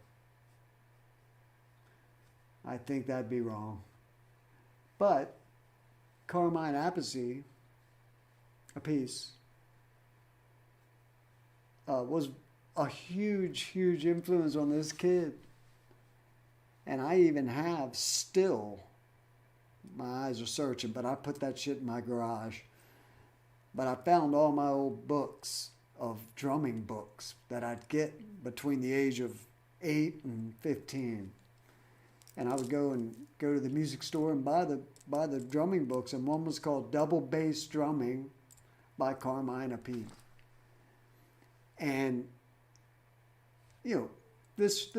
A: I think that'd be wrong. But Carmine Appice was a huge influence on this kid. And I even have still, my eyes are searching, but I put that shit in my garage. But I found all my old books of drumming books that I'd get between the age of 8 and 15. And I would go to the music store and buy the drumming books, and one was called Double Bass Drumming by Carmine Appice. And this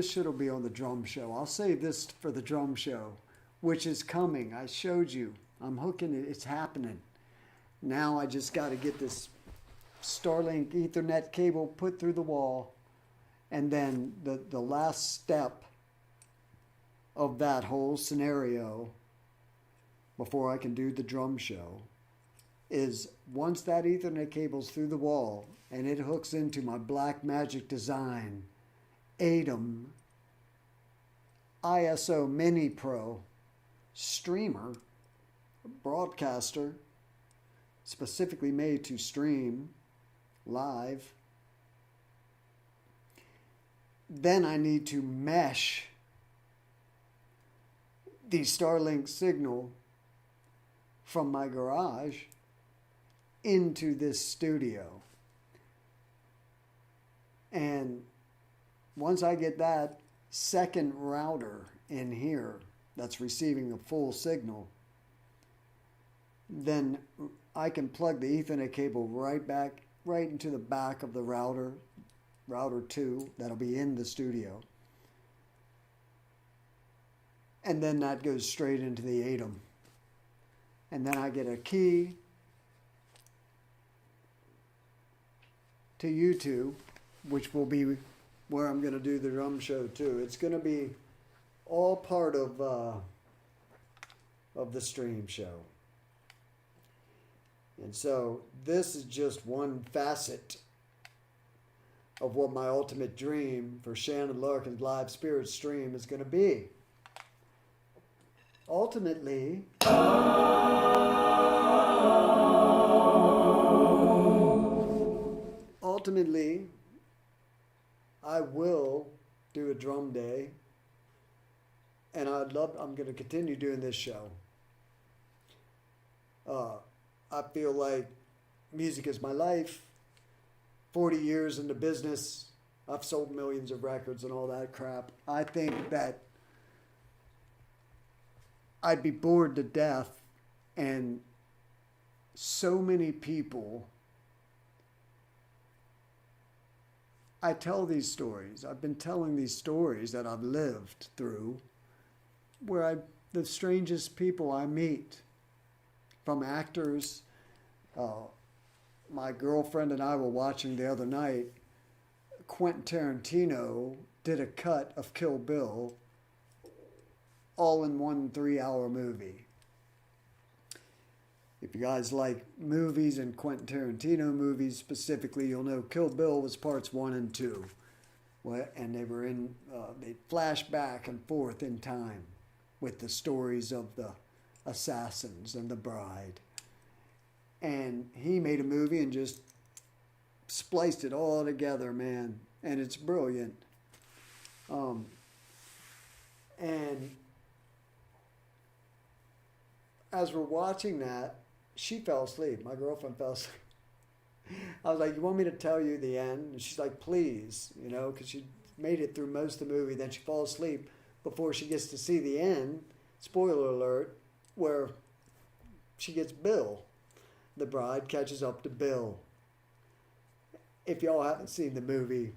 A: shit'll be on the drum show. I'll save this for the drum show, which is coming. I showed you. I'm hooking it. It's happening. Now I just got to get this Starlink Ethernet cable put through the wall, and then the last step of that whole scenario before I can do the drum show is once that Ethernet cable's through the wall and it hooks into my Black Magic Design ATEM ISO Mini Pro streamer, broadcaster, specifically made to stream live, then I need to mesh the Starlink signal from my garage into this studio. And once I get that second router in here that's receiving a full signal, then I can plug the Ethernet cable right into the back of the router 2 that'll be in the studio. And then that goes straight into the ATEM. And then I get a key to YouTube, which will be where I'm going to do the drum show too. It's going to be all part of the stream show. And so this is just one facet of what my ultimate dream for Shannon Larkin's live spirit stream is going to be. Ultimately, I will do a drum day, and I'm going to continue doing this show. I feel like music is my life. 40 years in the business, I've sold millions of records and all that crap. I think that I'd be bored to death, and so many people, I tell these stories. I've been telling these stories that I've lived through, where the strangest people I meet, from actors. My girlfriend and I were watching the other night, Quentin Tarantino did a cut of Kill Bill all in one 3-hour movie. If you guys like movies and Quentin Tarantino movies specifically, you'll know Kill Bill was parts 1 and 2. And they were they flash back and forth in time with the stories of the assassins and the bride. And he made a movie and just spliced it all together, man. And it's brilliant. And as we're watching that, she fell asleep. My girlfriend fell asleep. I was like, you want me to tell you the end? And she's like, please, because she made it through most of the movie. Then she falls asleep before she gets to see the end. Spoiler alert, where she gets Bill. The bride catches up to Bill. If y'all haven't seen the movie,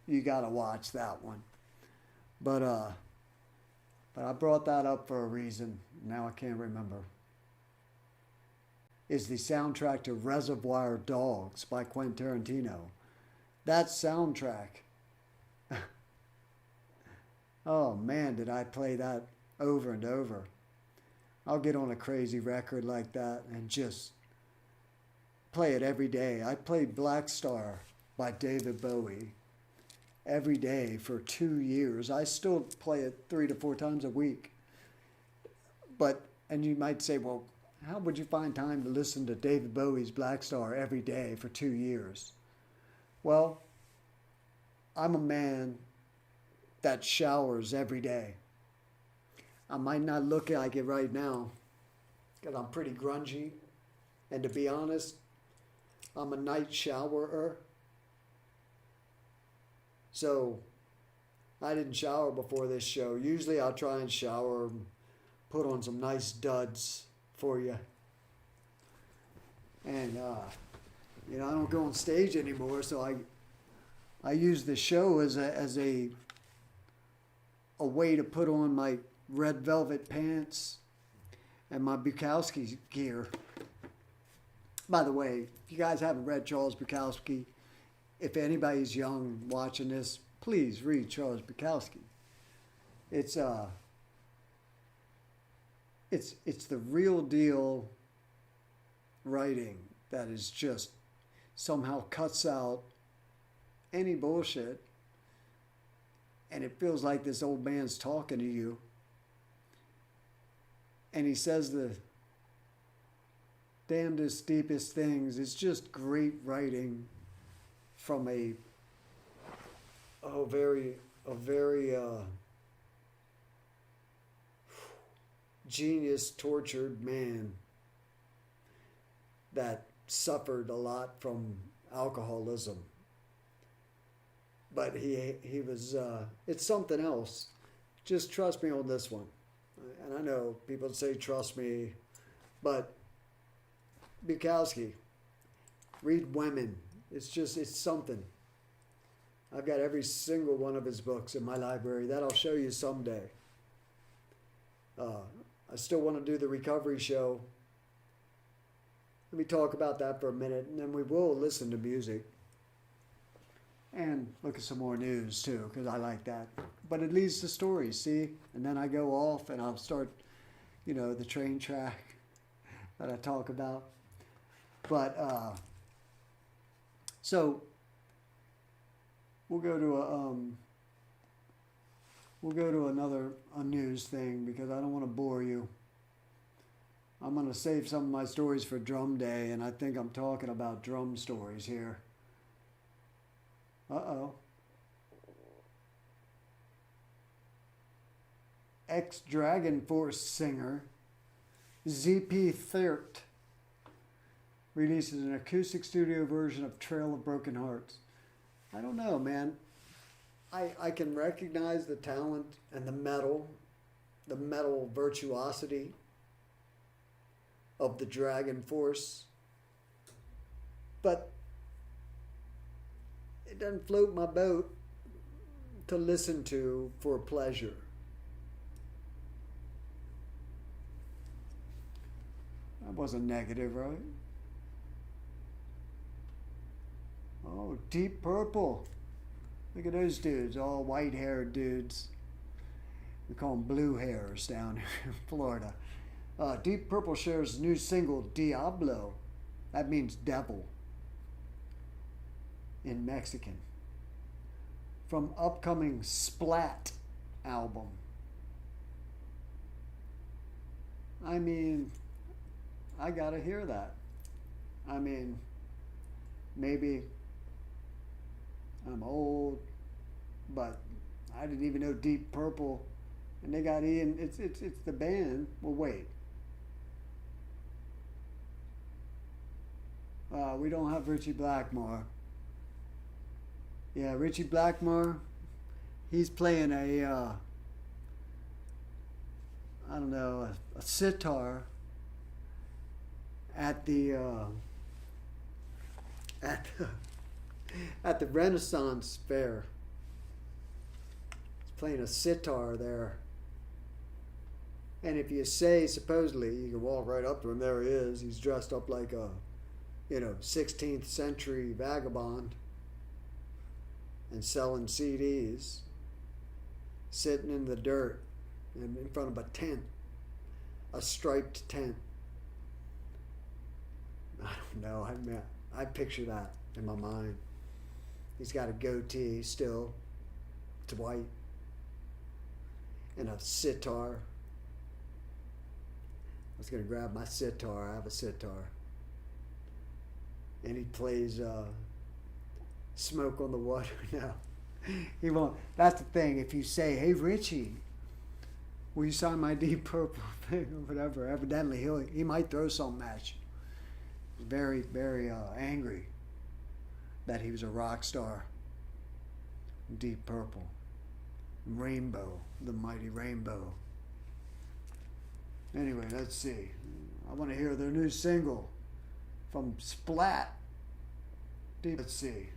A: you gotta watch that one. But I brought that up for a reason. Now I can't remember. Is the soundtrack to Reservoir Dogs by Quentin Tarantino. That soundtrack. Oh man, did I play that over and over. I'll get on a crazy record like that and just play it every day. I played Black Star by David Bowie every day for 2 years. I still play it 3 to 4 times a week. And you might say, well, how would you find time to listen to David Bowie's Black Star every day for 2 years? Well, I'm a man that showers every day. I might not look like it right now because I'm pretty grungy. And to be honest, I'm a night showerer. So I didn't shower before this show. Usually I'll try and shower and put on some nice duds for you. And, I don't go on stage anymore, so I use the show as a way to put on my red velvet pants and my Bukowski gear. By the way, if you guys haven't read Charles Bukowski, if anybody's young watching this, please read Charles Bukowski. It's the real deal writing that is just somehow cuts out any bullshit, and it feels like this old man's talking to you, and he says the damnedest, deepest things. It's just great writing from a very genius, tortured man that suffered a lot from alcoholism. but he was. It's something else. Just trust me on this one. And I know people say trust me, but Bukowski, read Women. It's something. I've got every single one of his books in my library. That I'll show you someday. I still want to do the recovery show. Let me talk about that for a minute, and then we will listen to music. And look at some more news, too, because I like that. But it leads to stories, see? And then I go off, and I'll start, the train track that I talk about. But, so, we'll go to a news thing, because I don't want to bore you. I'm going to save some of my stories for Drum Day, and I think I'm talking about drum stories here. Uh-oh. Ex-Dragon Force singer ZP Thirt releases an acoustic studio version of Trail of Broken Hearts. I don't know, man. I can recognize the talent and the metal virtuosity of the Dragon Force, but it doesn't float my boat to listen to for pleasure. That wasn't negative, right? Oh, Deep Purple. Look at those dudes, all white-haired dudes. We call them blue hairs down here in Florida. Deep Purple shares new single, Diablo. That means devil in Mexican. From upcoming Splat album. I mean, I gotta hear that. I mean, maybe I'm old, but I didn't even know Deep Purple. And they got Ian, it's the band. Well, wait. We don't have Richie Blackmore. Yeah, Richie Blackmore, he's playing a sitar at the Renaissance Fair. He's playing a sitar there. And if you say, supposedly, you can walk right up to him, there he is. He's dressed up like a, 16th century vagabond and selling CDs, sitting in the dirt and in front of a tent, a striped tent. I don't know. I picture that in my mind. He's got a goatee still. It's white. And a sitar. I was going to grab my sitar. I have a sitar. And he plays Smoke on the Water now. He won't. That's the thing. If you say, hey, Richie, will you sign my Deep Purple thing or whatever, evidently he might throw something at you. Very, very angry that he was a rock star. Deep Purple. Rainbow. The mighty Rainbow. Anyway, let's see. I want to hear their new single from Splat. Let's see.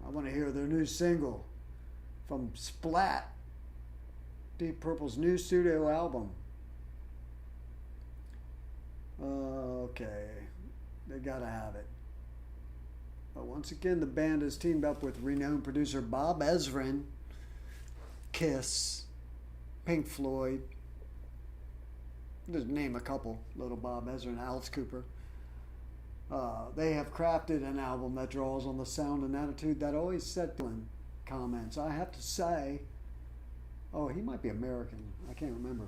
A: I want to hear their new single from Splat. Deep Purple's new studio album. Okay. They gotta have it. But once again, the band has teamed up with renowned producer Bob Ezrin, Kiss, Pink Floyd. Just name a couple. Little Bob Ezrin, Alice Cooper. They have crafted an album that draws on the sound and attitude that always set Dylan comments. I have to say, he might be American. I can't remember.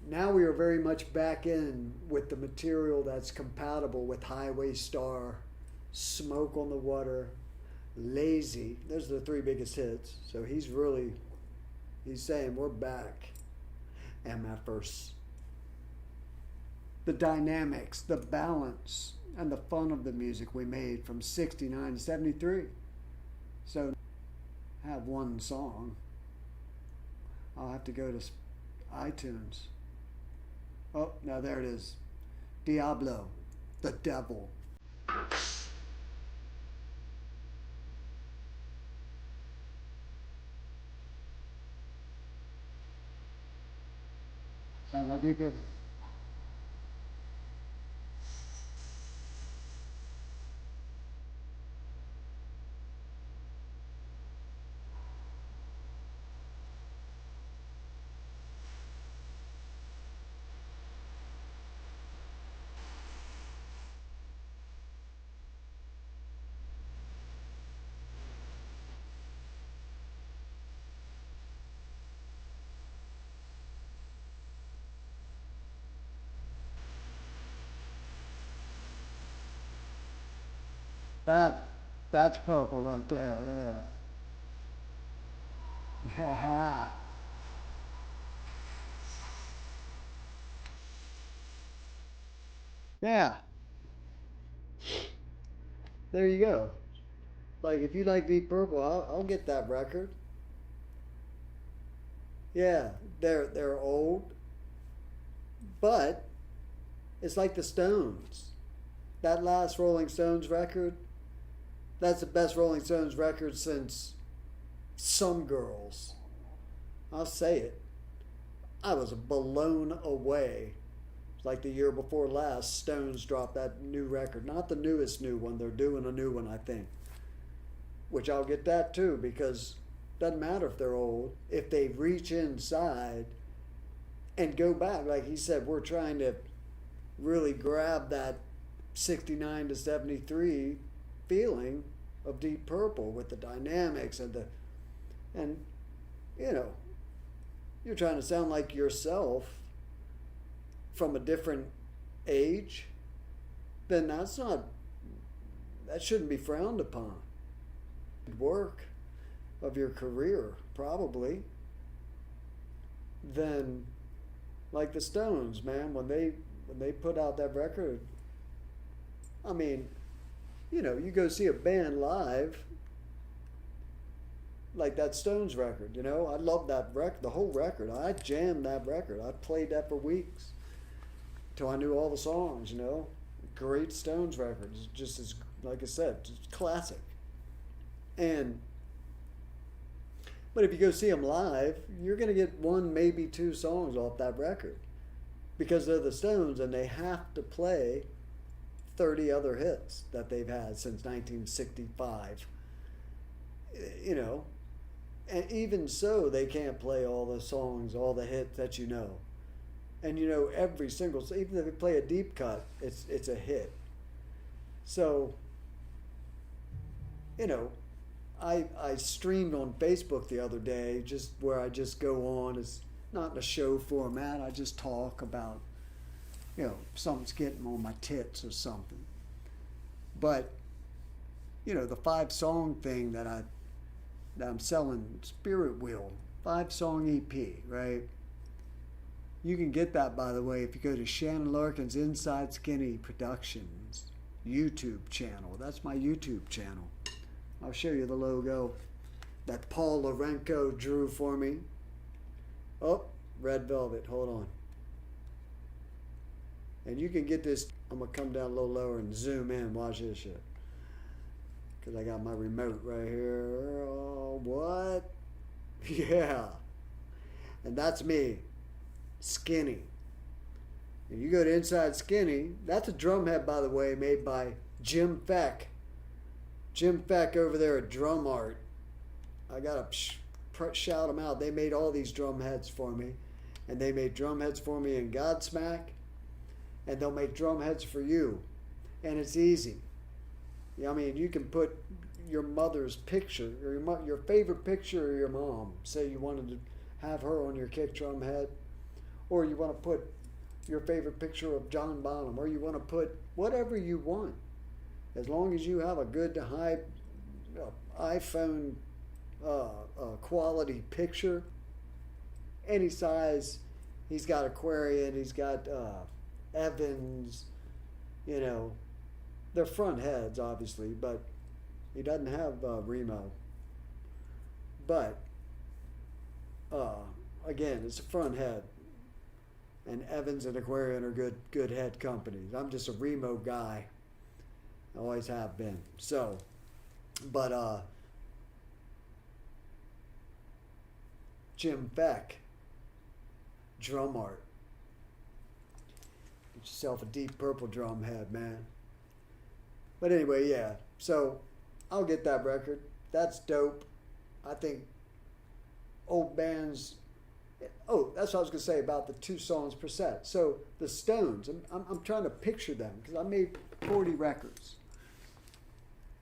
A: Now we are very much back in with the material that's compatible with Highway Star, Smoke on the Water, Lazy. Those are the three biggest hits. So he's saying we're back. MFers. The dynamics, the balance, and the fun of the music we made from 69 to 73. So have one song. I'll have to go to iTunes. Oh, now there it is. Diablo, the devil. Sounds like you could. That's purple right there, yeah. Yeah, there you go. Like if you like Deep Purple, I'll get that record. Yeah, they're old, but it's like the Stones. That last Rolling Stones record, that's the best Rolling Stones record since Some Girls. I'll say it. I was blown away. Like the year before last, Stones dropped that new record. Not the newest new one. They're doing a new one, I think. Which I'll get that too, because it doesn't matter if they're old. If they reach inside and go back, like he said, we're trying to really grab that 69 to 73 feeling of Deep Purple with the dynamics and you know, you're trying to sound like yourself from a different age, then that shouldn't be frowned upon. Work of your career, probably. Then, like the Stones, man, when they put out that record, I mean, you know, you go see a band live, like that Stones record, you know, I love that record, the whole record. I jammed that record. I played that for weeks till I knew all the songs, you know. Great Stones record. It's just as, like I said, just classic. But if you go see them live, you're going to get one, maybe two songs off that record because they're the Stones and they have to play 30 other hits that they've had since 1965. You know, and even so, they can't play all the songs, all the hits that you know. And you know, every single, even if they play a deep cut, it's a hit. So, you know, I streamed on Facebook the other day, just where I just go on. It's not in a show format. I just talk about, you know, something's getting on my tits or something. But, you know, the 5-song thing that I'm selling, Spirit Wheel, 5-song EP, right? You can get that, by the way, if you go to Shannon Larkin's Inside Skinny Productions YouTube channel. That's my YouTube channel. I'll show you the logo that Paul Lorenko drew for me. Oh, red velvet. Hold on. And you can get this. I'm going to come down a little lower and zoom in. Watch this shit. Because I got my remote right here. Oh, what? Yeah. And that's me. Skinny. And you go to Inside Skinny. That's a drum head, by the way, made by Jim Feck. Jim Feck over there at Drum Art. I got to shout them out. They made all these drum heads for me. And they made drum heads for me in Godsmack. And they'll make drum heads for you. And it's easy. I mean, you can put your mother's picture, or your favorite picture of your mom. Say you wanted to have her on your kick drum head. Or you want to put your favorite picture of John Bonham. Or you want to put whatever you want. As long as you have a good high iPhone quality picture, any size. He's got Aquarian, he's got Evans, you know, they're front heads obviously, but he doesn't have Remo. But again, it's a front head, and Evans and Aquarian are good head companies. I'm just a Remo guy. I always have been. So, but Jim Beck, drum art. Get yourself a Deep Purple drum head, man. But anyway, yeah. So I'll get that record. That's dope. I think old bands. Oh, that's what I was going to say about the 2 songs per set. So the Stones, I'm trying to picture them because I made 40 records.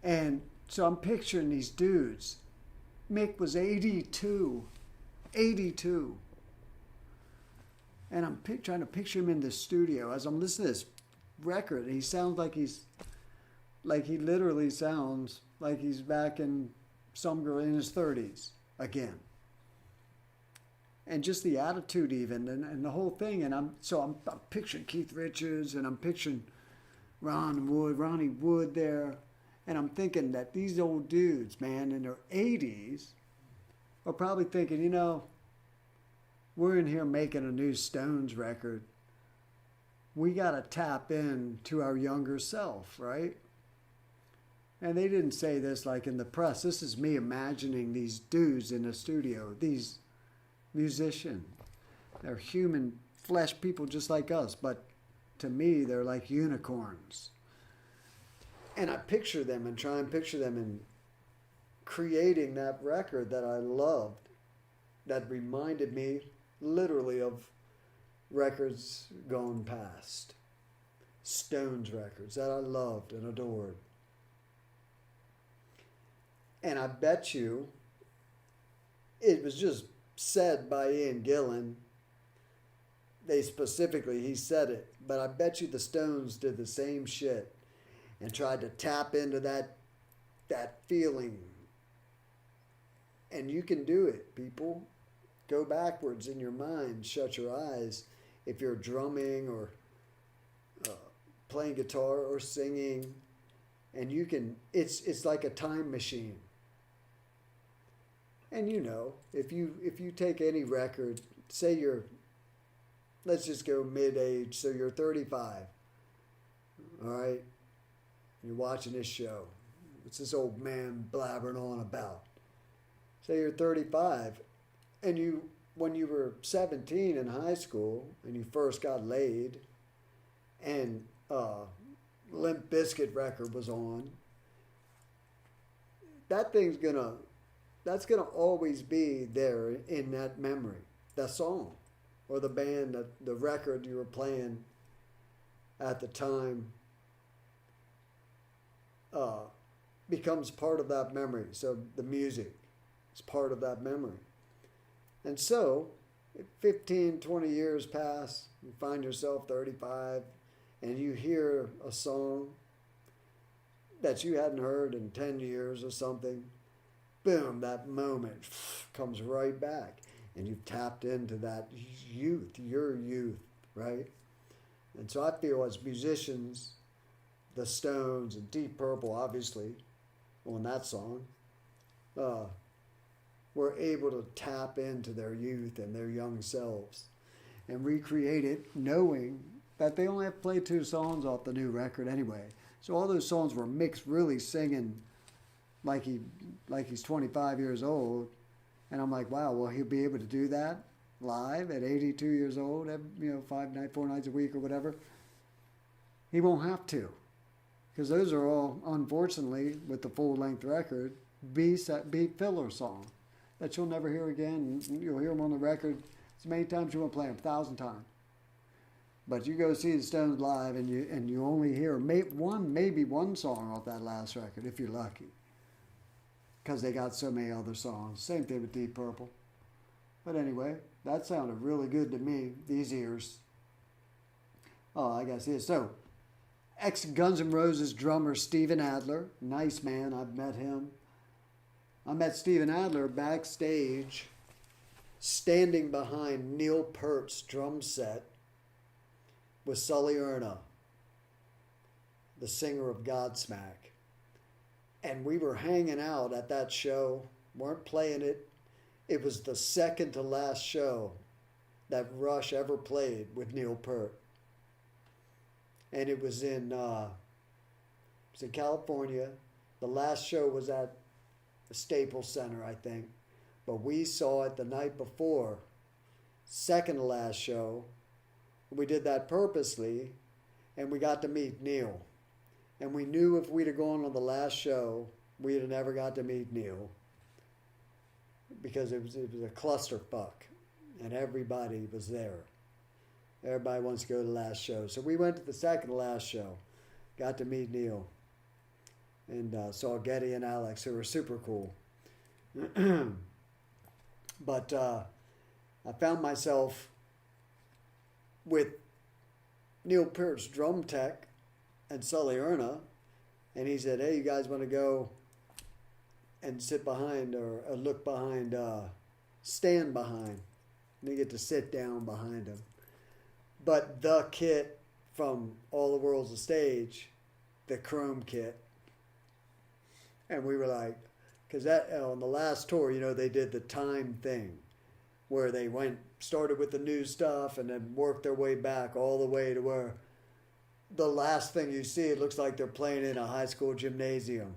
A: And so I'm picturing these dudes. Mick was 82. 82. And I'm trying to picture him in the studio as I'm listening to this record. And he sounds like he literally sounds like he's back in some girl in his 30s again. And just the attitude even and the whole thing. And I'm picturing Keith Richards and I'm picturing Ronnie Wood there. And I'm thinking that these old dudes, man, in their 80s are probably thinking, you know, we're in here making a new Stones record. We got to tap in to our younger self, right? And they didn't say this like in the press. This is me imagining these dudes in the studio, these musicians. They're human flesh people just like us, but to me, they're like unicorns. And I picture them and try and picture them in creating that record that I loved, that reminded me literally of records gone past. Stones records that I loved and adored. And I bet you it was just said by Ian Gillan. He said it, but I bet you the Stones did the same shit and tried to tap into that feeling. And you can do it, people. Go backwards in your mind, shut your eyes. If you're drumming or playing guitar or singing, and you can, it's like a time machine. And you know, if you take any record, say let's just go mid-age, so you're 35, all right? You're watching this show. What's this old man blabbering on about? Say you're 35, and when you were 17 in high school, and you first got laid, and Limp Bizkit record was on, that's gonna always be there in that memory. That song, or the band, the record you were playing at the time, becomes part of that memory. So the music is part of that memory. And so, 15, 20 years pass, you find yourself 35, and you hear a song that you hadn't heard in 10 years or something. Boom, that moment comes right back. And you've tapped into that youth, your youth, right? And so I feel as musicians, the Stones and Deep Purple, obviously, on that song, were able to tap into their youth and their young selves and recreate it, knowing that they only have to play 2 songs off the new record anyway. So all those songs were Mick's really singing like he's 25 years old, and I'm like, wow, well, he'll be able to do that live at 82 years old, 4 nights a week or whatever. He won't have to, because those are all, unfortunately, with the full-length record, B filler songs that you'll never hear again. You'll hear them on the record as many times you want to play them, 1,000 times. But you go see the Stones live, and you only hear maybe one song off that last record, if you're lucky, because they got so many other songs. Same thing with Deep Purple. But anyway, that sounded really good to me, these ears. Oh, I guess it is. So, ex-Guns N' Roses drummer Steven Adler, nice man, I've met him. I met Steven Adler backstage, standing behind Neil Peart's drum set with Sully Erna, the singer of Godsmack. And we were hanging out at that show, weren't playing it, It was the second to last show that Rush ever played with Neil Peart. And it was in California. The last show was at the Staples Center, I think. But we saw it the night before, second to last show. We did that purposely, and we got to meet Neil. And we knew if we'd have gone on the last show, we'd have never got to meet Neil. Because it was a clusterfuck, and everybody was there. Everybody wants to go to the last show. So we went to the second to last show, got to meet Neil, and saw Getty and Alex, who were super cool. But I found myself with Neil Peart's drum tech and Sully Erna, and he said, "Hey, you guys want to go and sit behind or look behind, stand behind?" And you get to sit down behind him. But the kit from All the World's a Stage, the Chrome kit. And we were like, because that on the last tour, they did the time thing where they started with the new stuff and then worked their way back all the way to where the last thing you see, it looks like they're playing in a high school gymnasium,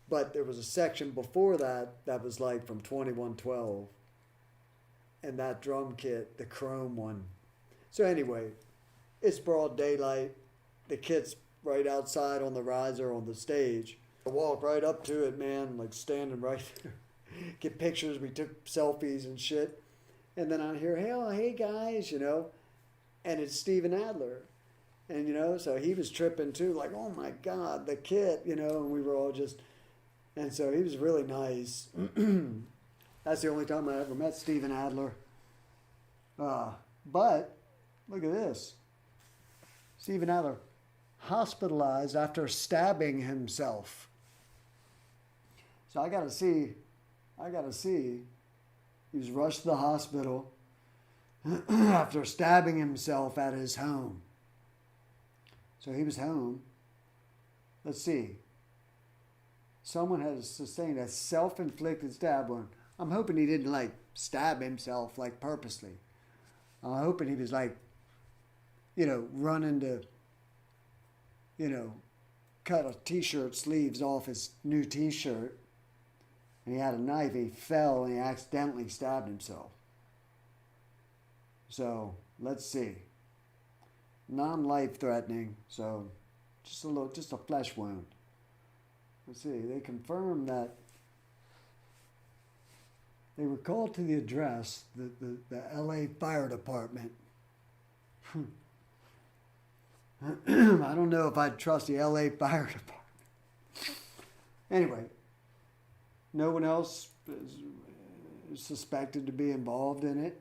A: But there was a section before that was like from 2112. And that drum kit, the chrome one. So anyway, it's broad daylight. The kit's right outside on the riser on the stage. I walk right up to it, man, like standing right there. Get pictures. We took selfies and shit. And then I hear, hey guys, And it's Steven Adler. And, so he was tripping too, like, oh my God, the kit, and we were all just... And so he was really nice. That's the only time I ever met Steven Adler. But look at this. Steven Adler hospitalized after stabbing himself. So I gotta see. He was rushed to the hospital after stabbing himself at his home. So he was home. Let's see. Someone has sustained a self-inflicted stab wound. I'm hoping he didn't stab himself purposely. I'm hoping he was running to, cut a t-shirt sleeves off his new t-shirt. And he had a knife. He fell and he accidentally stabbed himself. So let's see. Non-life threatening. So just a flesh wound. Let's see. They confirmed that they were called to the address, the LA Fire Department. I don't know if I'd trust the LA Fire Department. Anyway, no one else is suspected to be involved in it.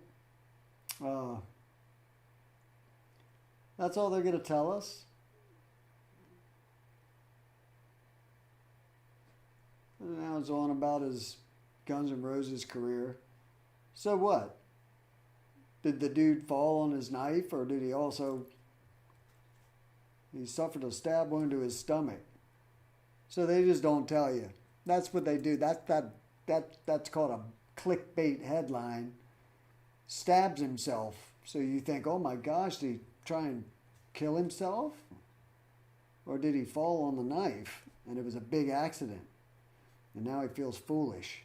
A: That's all they're going to tell us. And now it's on about his Guns N' Roses career. So what? Did the dude fall on his knife, or did he suffered a stab wound to his stomach? So they just don't tell you. That's what they do. That's called a clickbait headline. Stabs himself. So you think, oh my gosh, did he try and kill himself? Or did he fall on the knife and it was a big accident? And now he feels foolish.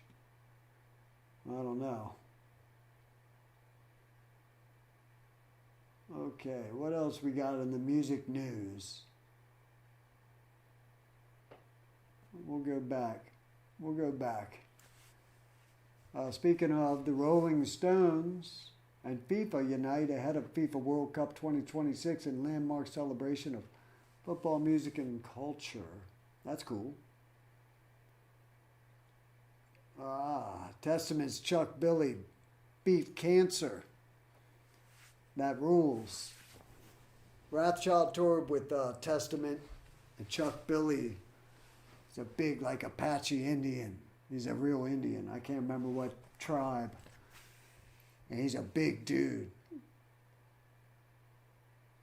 A: I don't know. Okay, what else we got in the music news? We'll go back. Speaking of, the Rolling Stones and FIFA unite ahead of FIFA World Cup 2026 in landmark celebration of football, music, and culture. That's cool. Testament's Chuck Billy beat cancer. That rules. Wrathchild toured with Testament, and Chuck Billy is a big, Apache Indian. He's a real Indian. I can't remember what tribe. And he's a big dude.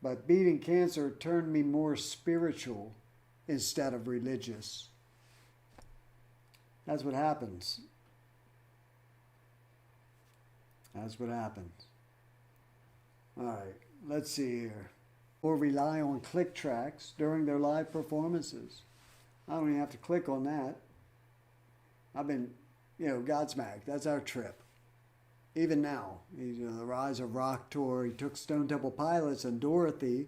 A: But beating cancer turned me more spiritual instead of religious. That's what happens. That's what happens. All right, let's see here. Or rely on click tracks during their live performances. I don't even have to click on that. I've been, Godsmack, that's our trip. Even now, the Rise of Rock tour, he took Stone Temple Pilots and Dorothy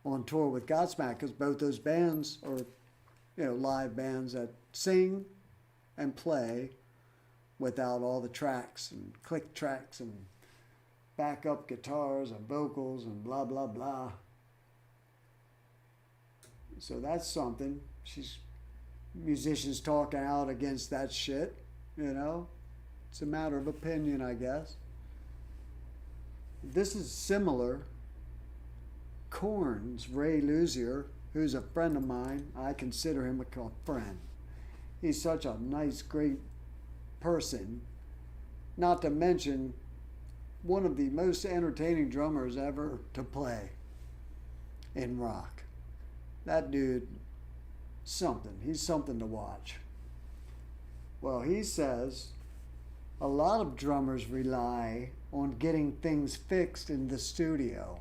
A: on tour with Godsmack because both those bands are, live bands that sing and play without all the tracks and click tracks and backup guitars and vocals and blah, blah, blah. So that's something. Musicians talking out against that shit, It's a matter of opinion, I guess. This is similar. Korn's Ray Luzier, who's a friend of mine, I consider him a friend. He's such a nice, great person. Not to mention one of the most entertaining drummers ever to play in rock. That dude, he's something to watch. Well, he says a lot of drummers rely on getting things fixed in the studio.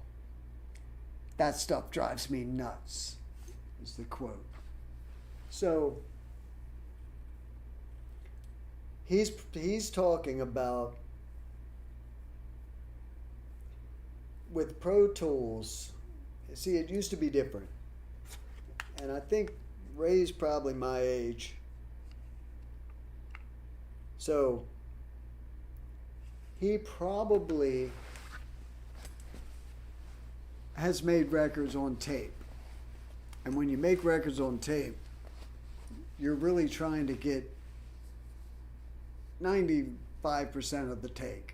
A: That stuff drives me nuts, is the quote. So he's talking about with Pro Tools. See, it used to be different. And I think Ray's probably my age. So he probably has made records on tape. And when you make records on tape, you're really trying to get 95% of the take.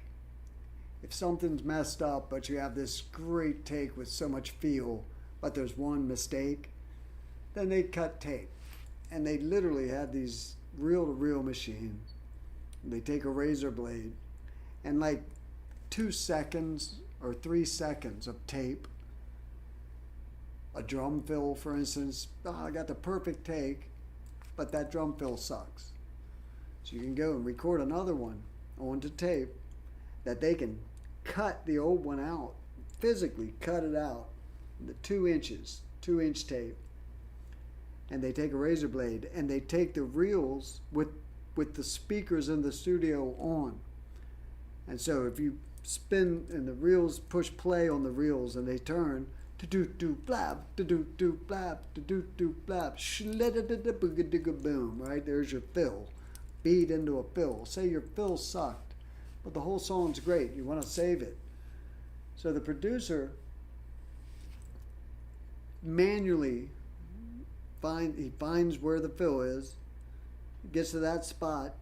A: If something's messed up, but you have this great take with so much feel, but there's one mistake, then they cut tape. And they literally have these reel-to-reel machines. They take a razor blade and like 2 seconds or 3 seconds of tape, a drum fill, for instance, I got the perfect take, but that drum fill sucks. So you can go and record another one onto tape that they can cut the old one out, physically cut it out, the 2-inch tape. And they take a razor blade and they take the reels with the speakers in the studio on. And so if you spin and the reels push play on the reels and they turn, to-do-do blab, to-do-do blab, to-do-do blab, boom, right? There's your fill. Beat into a fill. Say your fill sucked, but the whole song's great. You want to save it. So the producer manually finds where the fill is, gets to that spot,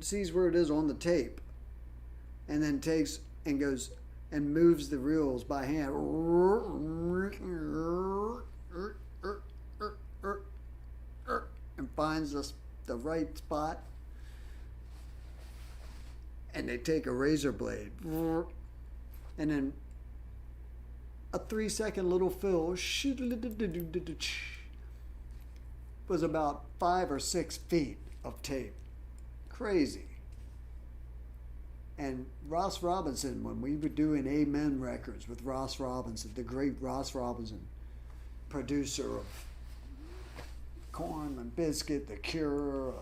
A: sees where it is on the tape, and then takes and goes and moves the reels by hand and finds the right spot, and they take a razor blade and then a 3-second little fill was about 5 or 6 feet of tape. Crazy. And Ross Robinson, when we were doing Amen Records with Ross Robinson, the great Ross Robinson, producer of Korn and Biscuit, The Cure,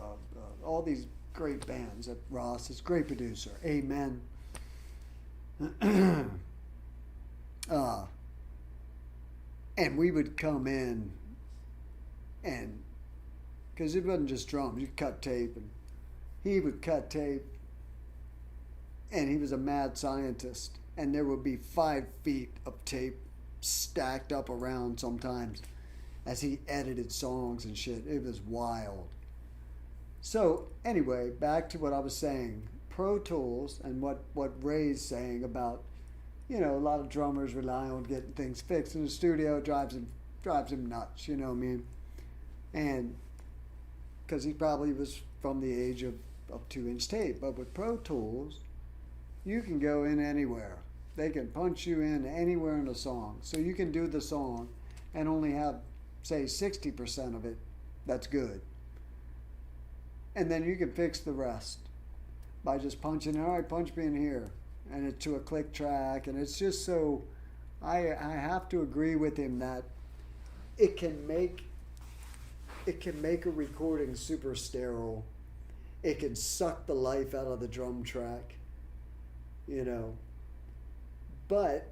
A: all these great bands that Ross is, great producer. Amen. And we would come in and, because it wasn't just drums, you cut tape, and he would cut tape, and he was a mad scientist, and there would be 5 feet of tape stacked up around sometimes as he edited songs and shit. It was wild. So anyway, back to what I was saying, Pro Tools and what Ray's saying about, a lot of drummers rely on getting things fixed in the studio. Drives him nuts, you know what I mean? And because he probably was from the age of 2-inch tape. But with Pro Tools, you can go in anywhere. They can punch you in anywhere in a song. So you can do the song and only have, say, 60% of it that's good. And then you can fix the rest. by just punching, all right, punch me in here. And it's to a click track. And it's just so, I have to agree with him that it can make a recording super sterile. It can suck the life out of the drum track, you know. But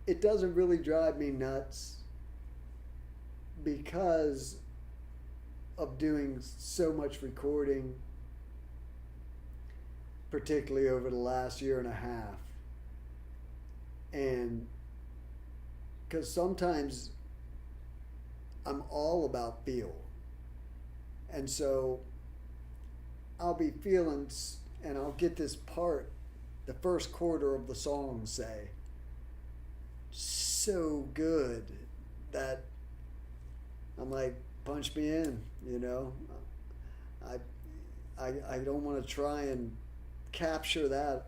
A: it doesn't really drive me nuts because of doing so much recording, particularly over the last year and a half. And because sometimes I'm all about feel. And so I'll be feeling, and I'll get this part, the first quarter of the song, say, so good that I'm like, punch me in, you know. I don't want to try and capture that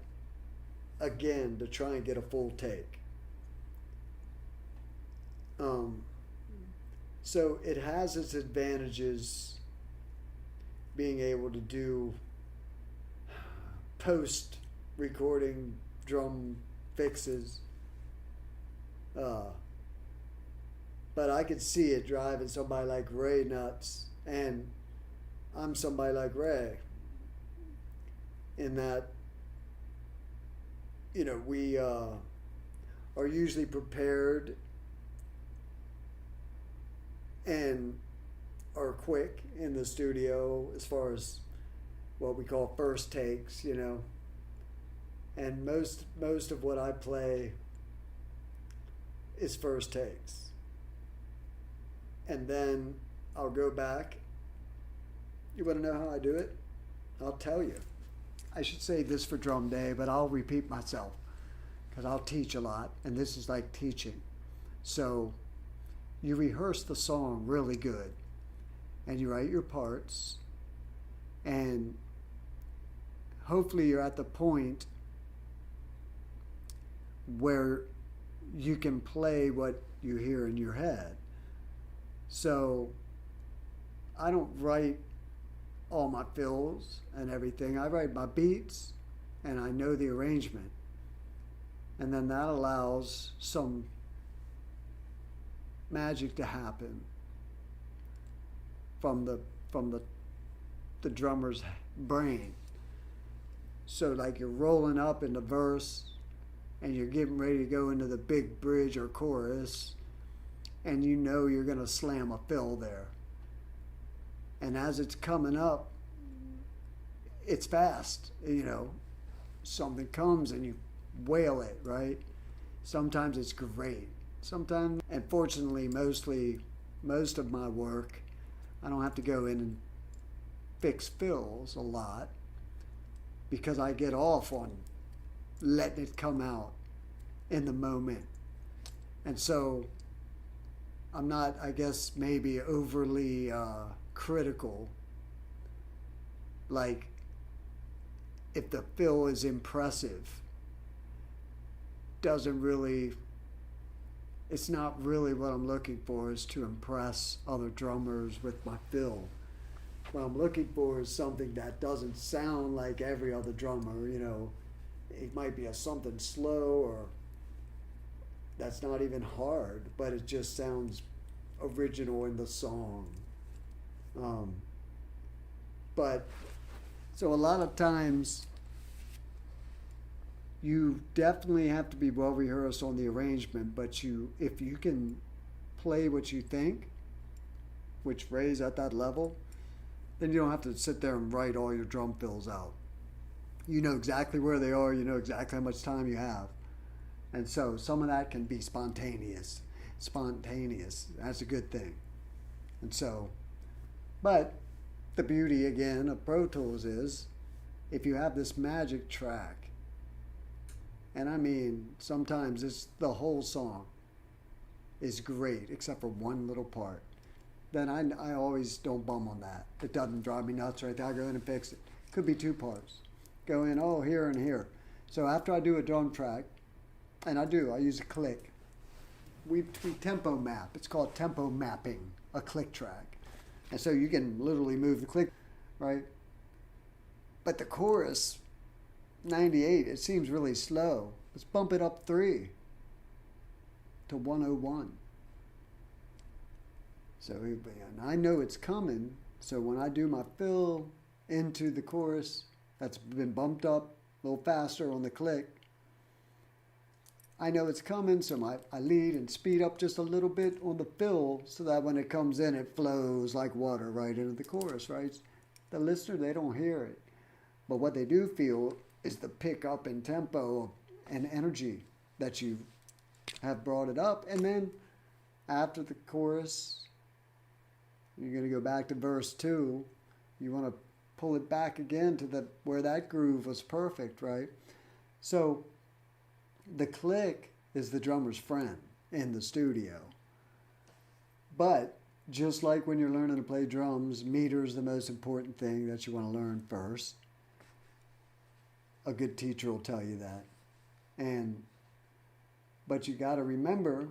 A: again to try and get a full take. So it has its advantages being able to do post recording drum fixes. But I could see it driving somebody like Ray nuts, and I'm somebody like Ray in that, you know, we are usually prepared and are quick in the studio as far as what we call first takes, you know. And most of what I play is first takes. And then I'll go back. You want to know how I do it? I'll tell you. I should say this for drum day, but I'll repeat myself because I'll teach a lot, and this is like teaching. So you rehearse the song really good, and you write your parts, and hopefully you're at the point where you can play what you hear in your head. So I don't write all my fills and everything. I write my beats and I know the arrangement. And then that allows some magic to happen from the drummer's brain. So like you're rolling up in the verse and you're getting ready to go into the big bridge or chorus, and you know you're going to slam a fill there. And as it's coming up, it's fast, you know. Something comes and you wail it, right? Sometimes it's great. Sometimes, and fortunately, most of my work, I don't have to go in and fix fills a lot because I get off on letting it come out in the moment. And so I'm not, I guess, maybe overly critical. Like, if the fill is impressive, doesn't really, it's not really what I'm looking for, is to impress other drummers with my fill. What I'm looking for is something that doesn't sound like every other drummer, you know. It might be something slow, or that's not even hard, but it just sounds original in the song. But so a lot of times you definitely have to be well rehearsed on the arrangement, but if you can play what you think, which Ray's at that level, then you don't have to sit there and write all your drum fills out. You know exactly where they are, you know exactly how much time you have. And so some of that can be spontaneous. That's a good thing. And so, but the beauty again of Pro Tools is if you have this magic track, and I mean sometimes it's the whole song is great except for one little part, then I always don't bum on that. It doesn't drive me nuts right there. I go in and fix it. Could be two parts. Go in, oh, here and here. So after I do a drum track, and I use a click. We tempo map. It's called tempo mapping, a click track. And so you can literally move the click, right? But the chorus, 98, it seems really slow. Let's bump it up 3 to 101. So and I know it's coming. So when I do my fill into the chorus, that's been bumped up a little faster on the click. I know it's coming, so I lead and speed up just a little bit on the fill so that when it comes in, it flows like water right into the chorus, right? The listener, they don't hear it. But what they do feel is the pick up in tempo and energy that you have brought it up. And then after the chorus, you're going to go back to verse 2. You want to pull it back again to where that groove was perfect, right? So the click is the drummer's friend in the studio. But just like when you're learning to play drums, meter is the most important thing that you want to learn first. A good teacher will tell you that. But you got to remember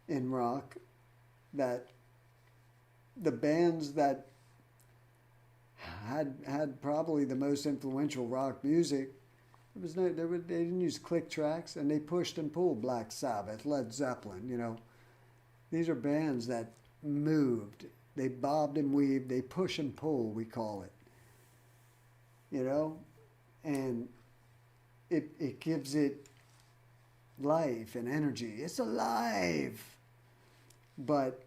A: in rock that the bands that had probably the most influential rock music, they didn't use click tracks, and they pushed and pulled Black Sabbath, Led Zeppelin, you know. These are bands that moved. They bobbed and weaved. They push and pull, we call it. You know? And it gives it life and energy. It's alive. But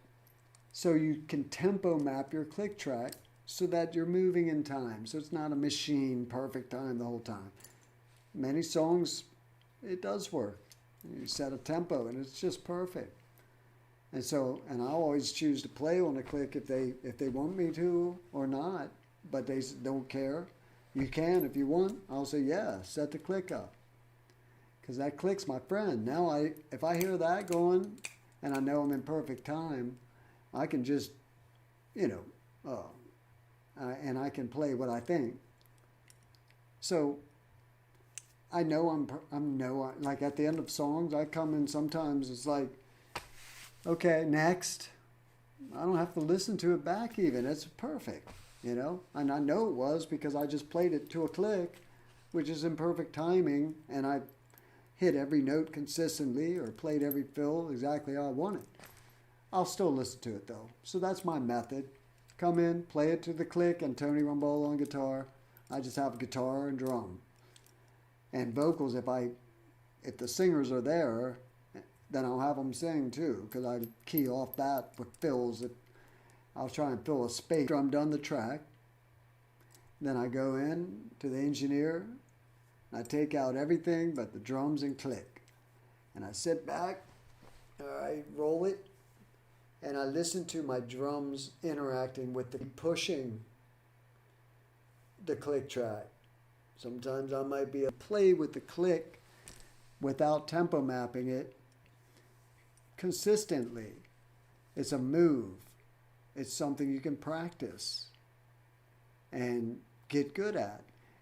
A: so you can tempo map your click track so that you're moving in time. So it's not a machine, perfect time the whole time. Many songs, it does work. You set a tempo and it's just perfect. And I always choose to play on a click if they want me to or not, but they don't care. You can if you want. I'll say, yeah, set the click up. Because that click's my friend. Now if I hear that going and I know I'm in perfect time, I can just, and I can play what I think. So I know like at the end of songs, I come in sometimes, it's like, okay, next. I don't have to listen to it back even. It's perfect, you know? And I know it was because I just played it to a click, which is in perfect timing, and I hit every note consistently or played every fill exactly how I wanted. I'll still listen to it though. So that's my method. Come in, play it to the click, and Tony Rumbola on guitar. I just have guitar and drum. And vocals, if the singers are there, then I'll have them sing too, because I key off that with fills. I'll try and fill a space. I'm done the track. Then I go in to the engineer. I take out everything but the drums and click. And I sit back, I roll it, and I listen to my drums interacting with the pushing the click track. Sometimes I might be able to play with the click without tempo mapping it consistently. It's a move. It's something you can practice and get good at.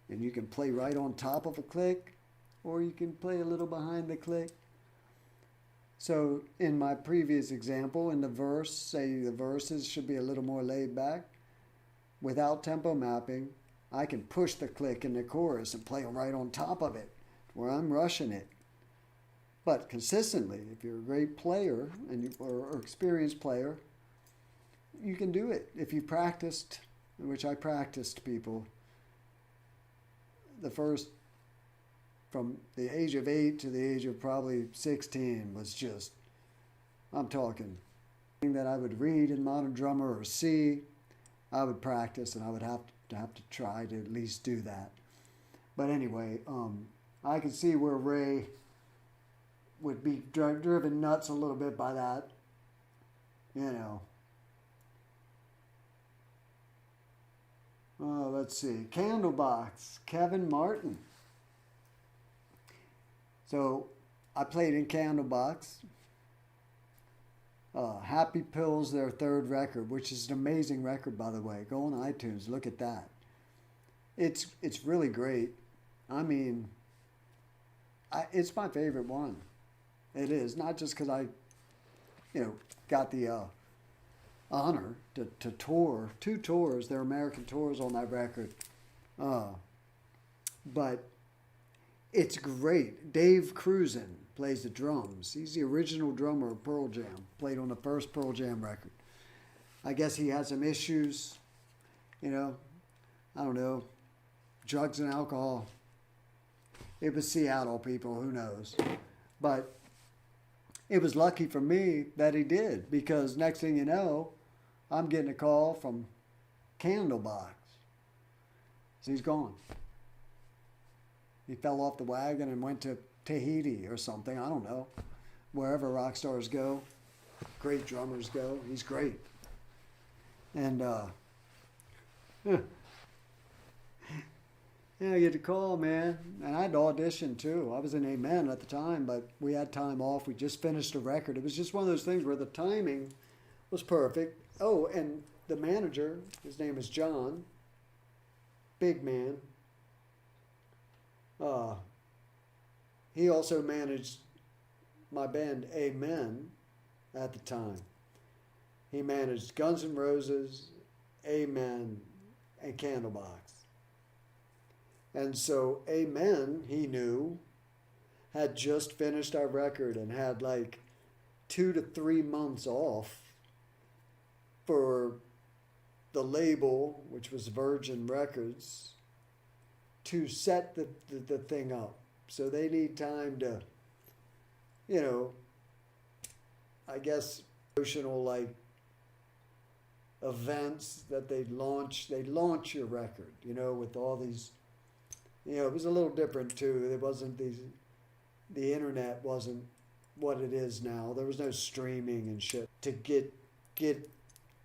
A: And you can play right on top of a click, or you can play a little behind the click. So in my previous example, in the verse, say the verses should be a little more laid back. Without tempo mapping, I can push the click in the chorus and play right on top of it, where I'm rushing it. But consistently, if you're a great player or experienced player, you can do it. If you practiced, which I practiced people, the first, from the age of 8 to the age of probably 16 was just, I'm talking, that I would read in Modern Drummer or see, I would practice, and I would have to try to at least do that. But anyway, I can see where Ray would be driven nuts a little bit by that, you know. Oh, let's see. Candlebox, Kevin Martin. So I played in Candlebox. Happy Pills, their third record, which is an amazing record, by the way. Go on iTunes, look at that. It's really great. I mean, it's my favorite one. It is, not just because I, got the honor to tour, 2 tours, they're American tours on that record. But it's great. Dave Cruzen plays the drums. He's the original drummer of Pearl Jam. Played on the first Pearl Jam record. I guess he had some issues, I don't know, drugs and alcohol. It was Seattle, people, who knows. But it was lucky for me that he did, because next thing you know, I'm getting a call from Candlebox. He's gone. He fell off the wagon and went to Tahiti or something. I don't know. Wherever rock stars go, great drummers go. He's great. And yeah, I get a call, man. And I had to audition too. I was in Amen at the time, but we had time off. We just finished a record. It was just one of those things where the timing was perfect. Oh, and the manager, his name is John, big man. He also managed my band Amen at the time. He managed Guns N' Roses, Amen, and Candlebox. And so Amen, he knew, had just finished our record and had like 2 to 3 months off for the label, which was Virgin Records, to set the thing up. So they need time to, I guess, emotional like events that they launch your record, with all these, it was a little different too. It wasn't the internet wasn't what it is now. There was no streaming and shit to get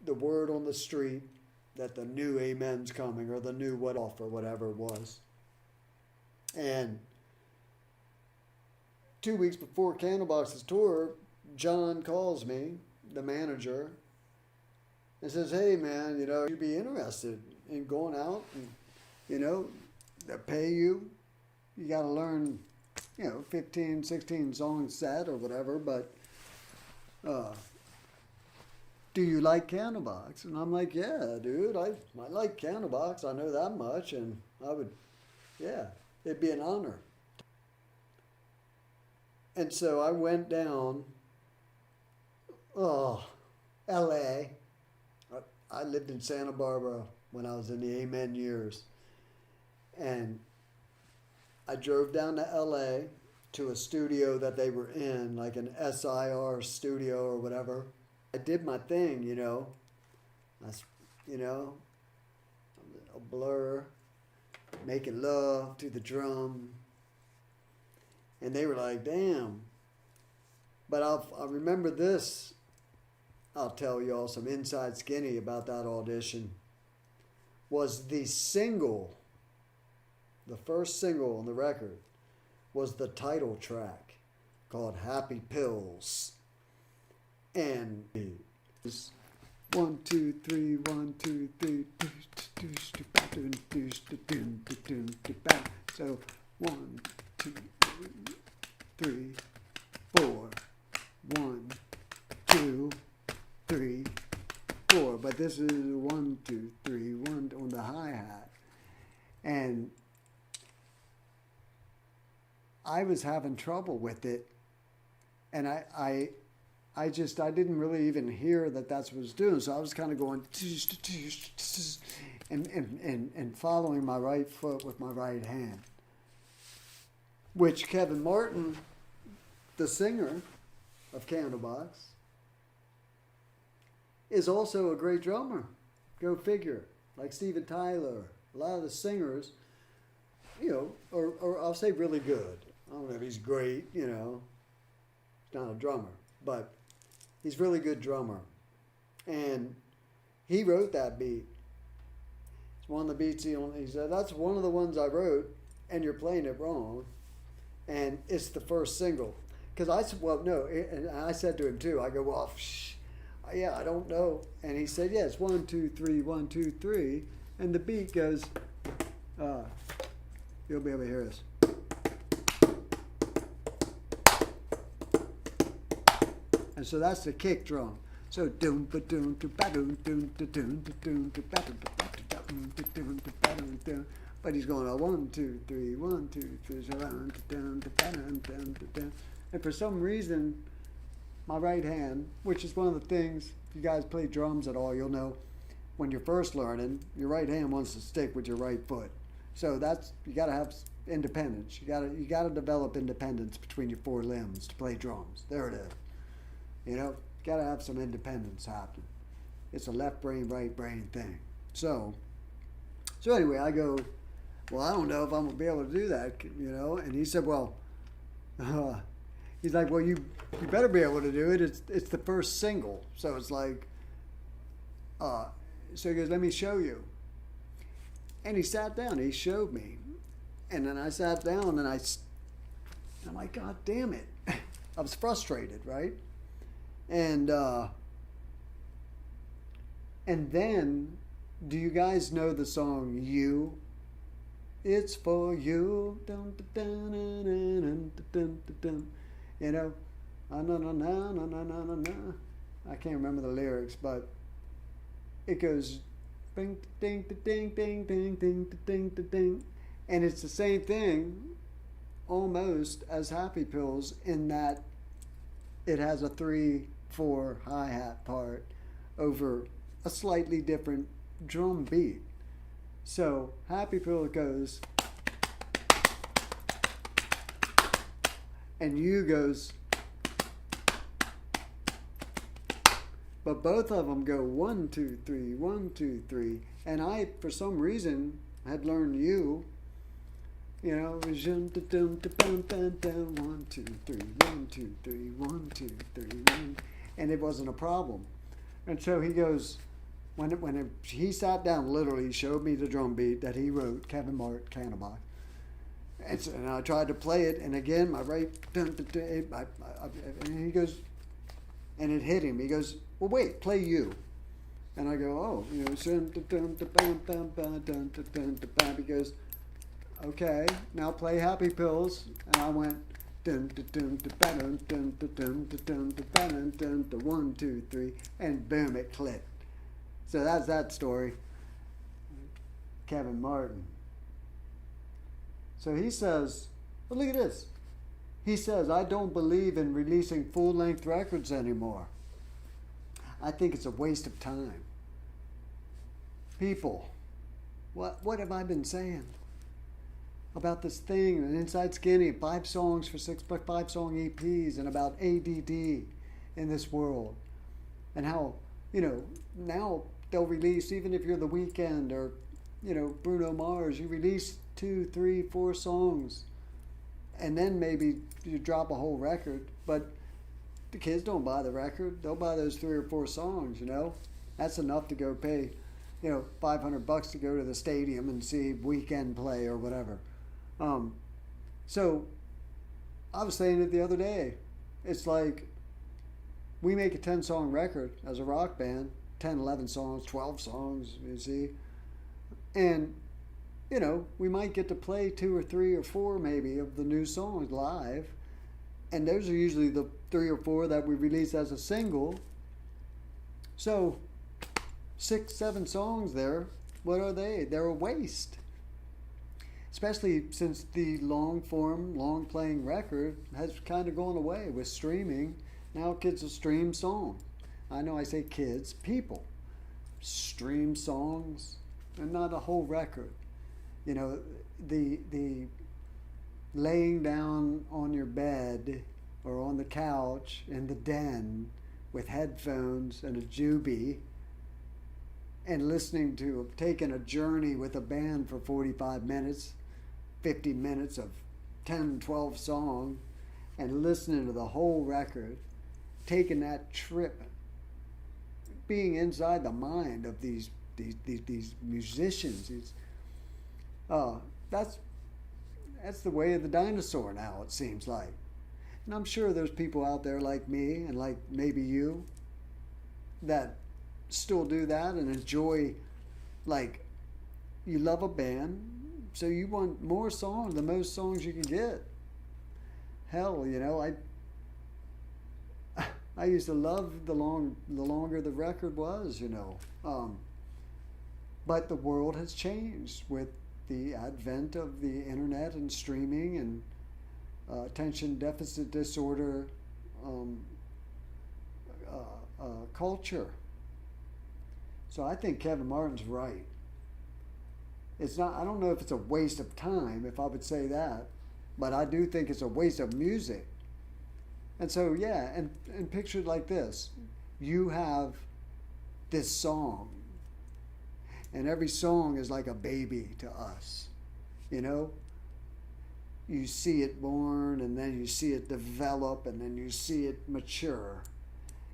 A: the word on the street that the new Amen's coming, or the new what off, or whatever it was. And 2 weeks before Candlebox's tour, John calls me, the manager, and says, "Hey man, you'd be interested in going out, and they pay you. You got to learn, 15, 16 songs set or whatever, but do you like Candlebox?" And I'm like, "Yeah, dude, I like Candlebox. I know that much, and I would, yeah, it'd be an honor." And so I went down, L.A. I lived in Santa Barbara when I was in the Amen years. And I drove down to L.A. to a studio that they were in, like an SIR studio or whatever. I did my thing, a Blur, making love to the drum. And they were like, "Damn." But I remember this. I'll tell y'all some inside skinny about that audition. Was the single, the first single on the record, was the title track called Happy Pills. And 1, 2, 3, 1, 2, 3. So 1, 2, 3, 4. 1, 2, 3, 4. But this is 1, 2, 3, 1 on the hi-hat. And I was having trouble with it. And I didn't really even hear that that's what it was doing. So I was kind of going and following my right foot with my right hand. Which Kevin Martin, the singer of Candlebox, is also a great drummer. Go figure. Like Steven Tyler, a lot of the singers, or I'll say really good. I don't know if he's great, he's not a drummer, but he's a really good drummer. And he wrote that beat. It's one of the beats he said, "That's one of the ones I wrote, and you're playing it wrong. And it's the first single." Because I said, "Well, no," and I said to him too, I go, "Well, yeah, I don't know." And he said, "Yeah, it's 1, 2, 3, 1, 2, 3. And the beat goes, you'll be able to hear this. And so that's the kick drum. So doom ba doom to ba doom doom to doom to doom to ba doom ba doom to doom. But he's going 1, 2, 3, 1, 2, 3, and for some reason, my right hand, which is one of the things, if you guys play drums at all, you'll know, when you're first learning, your right hand wants to stick with your right foot. So that's, you got to have independence. You got to develop independence between your 4 limbs to play drums. There it is. You know, got to have some independence happening. It's a left brain, right brain thing. So anyway, I go, well, I don't know if I'm going to be able to do that, you know. And he said, well, he's like, well, you better be able to do it. It's the first single. So it's like, so he goes, let me show you. And he sat down. He showed me. And then I sat down and I'm like, God damn it. I was frustrated, right? And then, do you guys know the song You? It's for you. Dun, dun, dun, dun, dun, dun, dun. You know, I can't remember the lyrics, but it goes ding ding ding ding ding ding ding ding, and it's the same thing almost as Happy Pills in that it has a 3/4 hi-hat part over a slightly different drum beat. So Happy Pill goes, and You goes, but both of them go 1, 2, 3, 1, 2, 3. And I, for some reason, had learned You. You know, 1, 2, 3, 1, 2, 3, 1, 2, 3, 1, and it wasn't a problem. And so he goes, he sat down, literally showed me the drum beat that he wrote, Kevin Mart Cannabis. And I tried to play it, and again, my right, and he goes, and it hit him. He goes, well, wait, play You. And I go, oh, you know, he goes, okay, now play Happy Pills. And I went, 1, 2, 3, and boom, it clicked. So that's that story. Kevin Martin. So he says, well, look at this. He says, I don't believe in releasing full-length records anymore. I think it's a waste of time. People, what have I been saying about this thing, and Inside Skinny, 5 songs for 5-song EPs, and about ADD in this world, and how, you know, now they'll release, even if you're The Weeknd or, you know, Bruno Mars, you release 2, 3, 4 songs, and then maybe you drop a whole record, but the kids don't buy the record. They'll buy those 3 or 4 songs, you know. That's enough to go pay, you know, $500 to go to the stadium and see Weeknd play or whatever. So I was saying it the other day. It's like we make a 10-song record as a rock band, 10, 11 songs, 12 songs, you see. And, you know, we might get to play 2 or 3 or 4 maybe of the new songs live. And those are usually the 3 or 4 that we release as a single. So 6, 7 songs there, what are they? They're a waste. Especially since the long-form, long-playing record has kind of gone away with streaming. Now kids will stream songs. I know I say kids, people stream songs and not a whole record. You know, the laying down on your bed or on the couch in the den with headphones and a jubie and listening to, taking a journey with a band for 45 minutes, 50 minutes of 10, 12 songs, and listening to the whole record, taking that trip, being inside the mind of these musicians. That's the way of the dinosaur now, it seems like. And I'm sure there's people out there like me and like maybe you that still do that and enjoy, like, you love a band, so you want more songs, the most songs you can get. Hell, you know, I used to love the longer the record was, you know. But the world has changed with the advent of the internet and streaming and attention deficit disorder culture. So I think Kevin Martin's right. It's not. I don't know if it's a waste of time, if I would say that, but I do think it's a waste of music. And so yeah, and picture it like this: you have this song, and every song is like a baby to us, you know. You see it born, and then you see it develop, and then you see it mature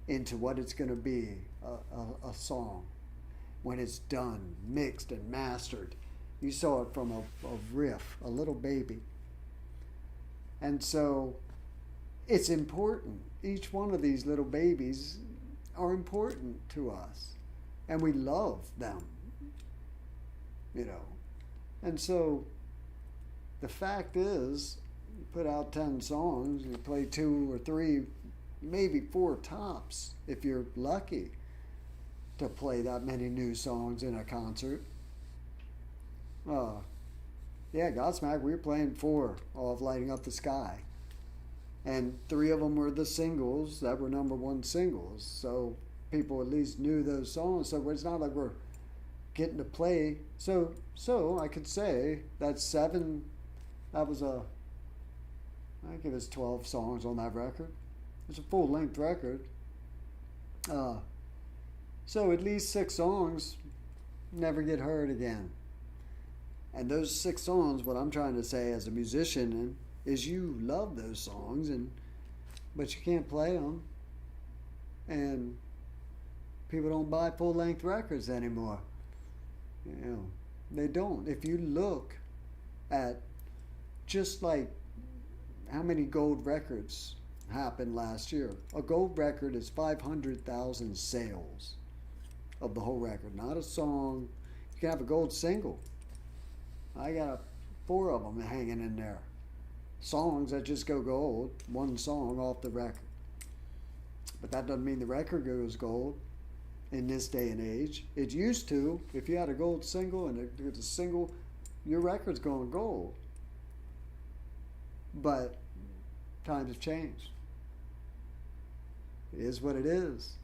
A: into what it's going to be, a song. When it's done, mixed and mastered, you saw it from a riff, a little baby. And so it's important. Each one of these little babies are important to us, and we love them, you know. And so the fact is, you put out 10 songs, you play 2 or 3, maybe 4 tops if you're lucky to play that many new songs in a concert. Yeah, Godsmack, we were playing 4 off Lighting Up the Sky. And 3 of them were the singles that were #1 singles. So people at least knew those songs. So it's not like we're getting to play. So I could say that 7, that was I give us 12 songs on that record. It's a full-length record. So at least 6 songs never get heard again. And those 6 songs, what I'm trying to say as a musician is you love those songs, but you can't play them. And people don't buy full-length records anymore. You know, they don't. If you look at just like how many gold records happened last year. A gold record is 500,000 sales of the whole record, not a song. You can have a gold single. I got 4 of them hanging in there. Songs that just go gold, 1 song off the record. But that doesn't mean the record goes gold in this day and age. It used to. If you had a gold single and it's a single, your record's going gold. But times have changed. It is what it is.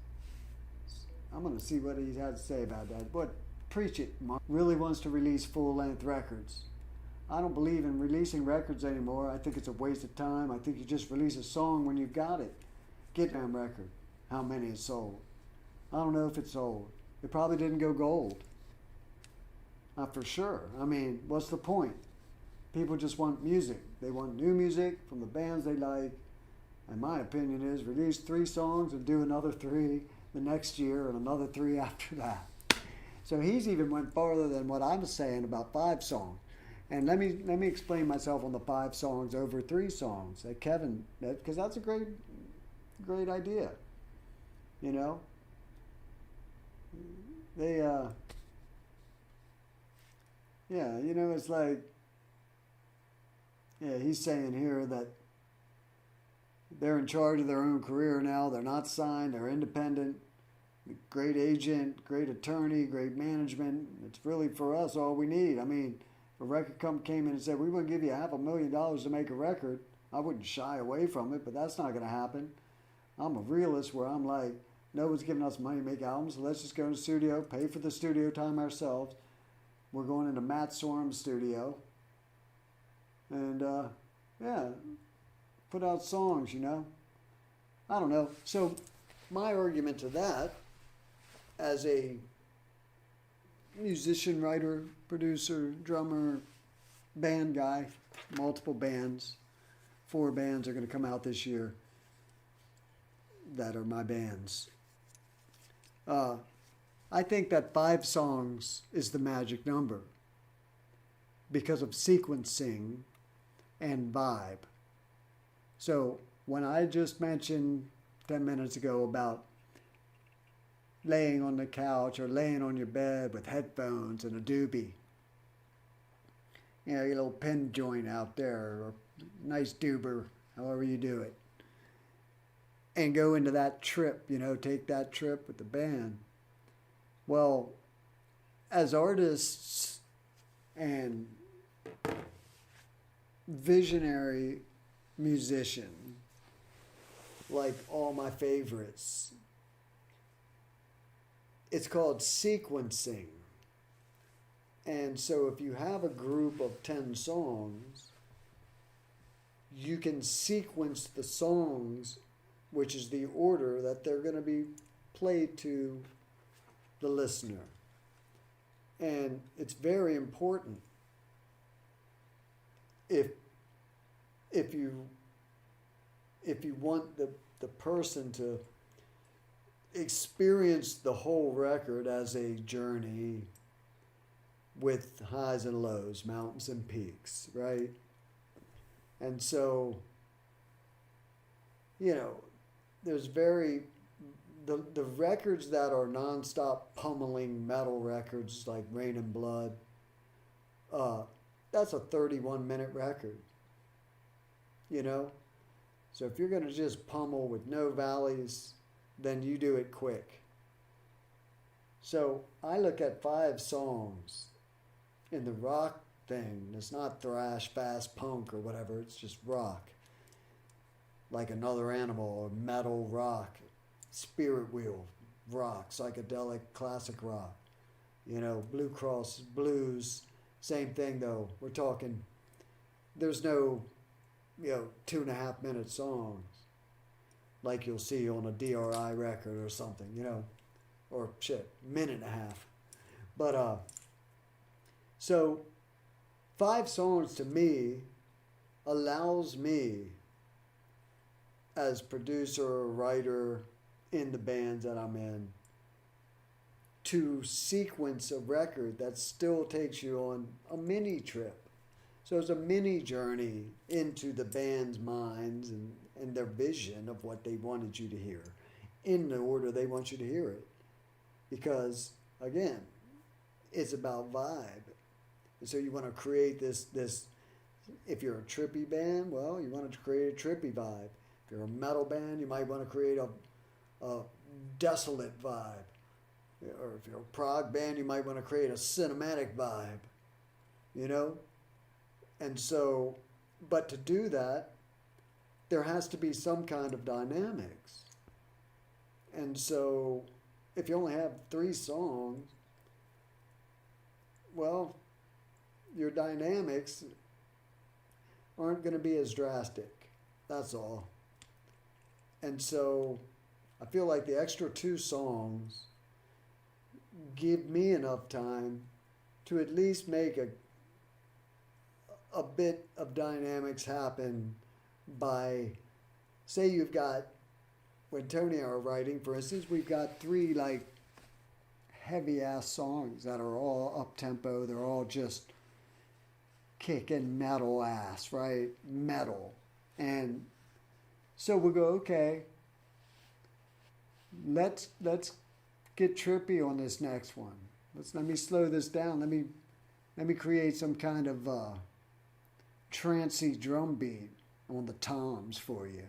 A: I'm going to see what he had to say about that. But preach it, Mark. Really wants to release full-length records. I don't believe in releasing records anymore. I think it's a waste of time. I think you just release a song when you've got it. Get damn record. How many is sold? I don't know if it's sold. It probably didn't go gold. Not for sure. I mean, what's the point? People just want music. They want new music from the bands they like. And my opinion is release 3 songs and do another 3 the next year and another 3 after that. So he's even went farther than what I'm saying about 5 songs. And let me explain myself on the 5 songs over 3 songs that Kevin, because that's a great idea. You know, they yeah, you know, it's like, yeah, he's saying here that they're in charge of their own career now. They're not signed. They're independent. Great agent, great attorney, great management. It's really for us all we need. I mean, if a record company came in and said, we want to give you $500,000 to make a record, I wouldn't shy away from it, but that's not going to happen. I'm a realist where I'm like, no one's giving us money to make albums, so let's just go in the studio, pay for the studio time ourselves. We're going into Matt Sorum's studio. And, yeah, put out songs, you know. I don't know. So my argument to that, as a musician, writer, producer, drummer, band guy, multiple bands, 4 bands are going to come out this year that are my bands. I think that 5 songs is the magic number because of sequencing and vibe. So when I just mentioned 10 minutes ago about laying on the couch or laying on your bed with headphones and a doobie, you know, your little pen joint out there, or nice doober, however you do it, and go into that trip, you know, take that trip with the band. Well, as artists and visionary musician, like all my favorites. It's called sequencing. And so if you have a group of 10 songs, you can sequence the songs, which is the order that they're going to be played to the listener. And it's very important if you want the person to experience the whole record as a journey with highs and lows, mountains and peaks, right? And so, there's the records that are nonstop pummeling metal records like Rain and Blood, that's a 31-minute record, So if you're going to just pummel with no valleys, then you do it quick. So I look at 5 songs in the rock thing. It's not thrash, fast punk or whatever. It's just rock. Like Another Animal or metal rock, Spirit Wheel rock, psychedelic classic rock. Blue Cross blues, same thing though. We're talking, there's no, 2.5 minute songs like you'll see on a DRI record or something, or minute and a half. But, so 5 songs to me allows me as producer or writer in the bands that I'm in to sequence a record that still takes you on a mini trip. So it's a mini journey into the band's minds and their vision of what they wanted you to hear in the order they want you to hear it. Because, again, it's about vibe. And so you want to create this, if you're a trippy band, well, you want to create a trippy vibe. If you're a metal band, you might want to create a desolate vibe. Or if you're a prog band, you might want to create a cinematic vibe. And so, but to do that, there has to be some kind of dynamics. And so, if you only have 3 songs, well, your dynamics aren't going to be as drastic. That's all. And so, I feel like the extra 2 songs give me enough time to at least make a bit of dynamics happen by, say you've got, when Tony and I are writing, for instance, we've got 3 like heavy ass songs that are all up tempo. They're all just kicking metal ass, right? Metal. And so we'll go, okay, let's get trippy on this next one. Let me slow this down. Let me create some kind of trancey drum beat on the toms for you.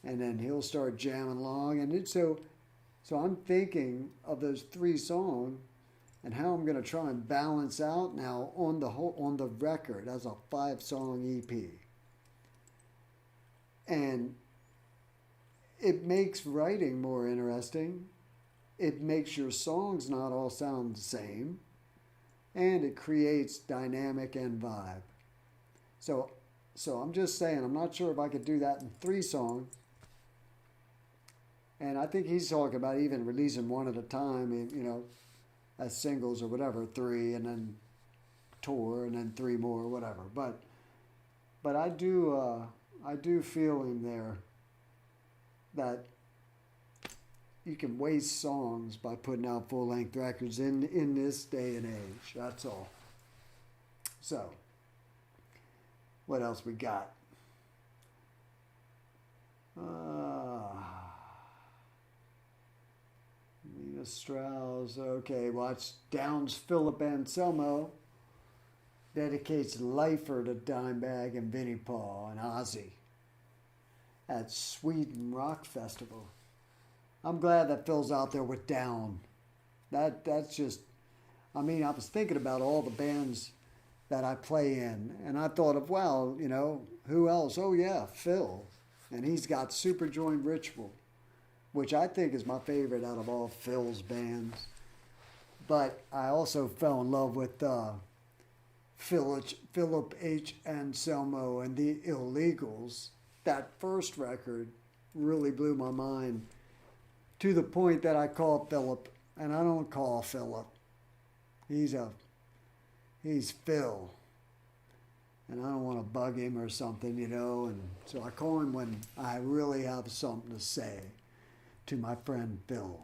A: And then he'll start jamming along. And so I'm thinking of those 3 songs and how I'm going to try and balance out now on the record as a 5-song EP. And it makes writing more interesting. It makes your songs not all sound the same. And it creates dynamic and vibe. So I'm just saying, I'm not sure if I could do that in 3 songs. And I think he's talking about even releasing one at a time, as singles or whatever, 3 and then tour and then 3 more, whatever. But I do feel in there that you can waste songs by putting out full-length records in this day and age. That's all. So, what else we got? Nina Strauss. Okay, watch Downs Philip Anselmo dedicates Lifer to Dimebag and Vinnie Paul and Ozzy at Sweden Rock Festival. I'm glad that Phil's out there with Down. That's just, I was thinking about all the bands that I play in. And I thought of, well, who else? Oh, yeah, Phil. And he's got Superjoint Ritual, which I think is my favorite out of all Phil's bands. But I also fell in love with Philip H. Anselmo and the Illegals. That first record really blew my mind to the point that I call Philip, and I don't call Philip. He's Phil. And I don't want to bug him or something, and so I call him when I really have something to say to my friend Phil.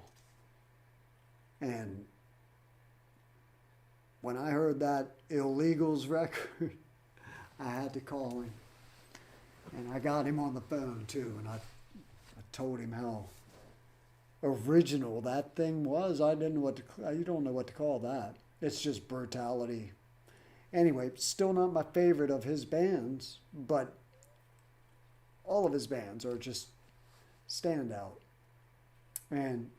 A: And when I heard that Illegals record, I had to call him. And I got him on the phone too, and I told him how original that thing was. I didn't know you don't know what to call that. It's just brutality. Anyway, still not my favorite of his bands, but all of his bands are just standout. And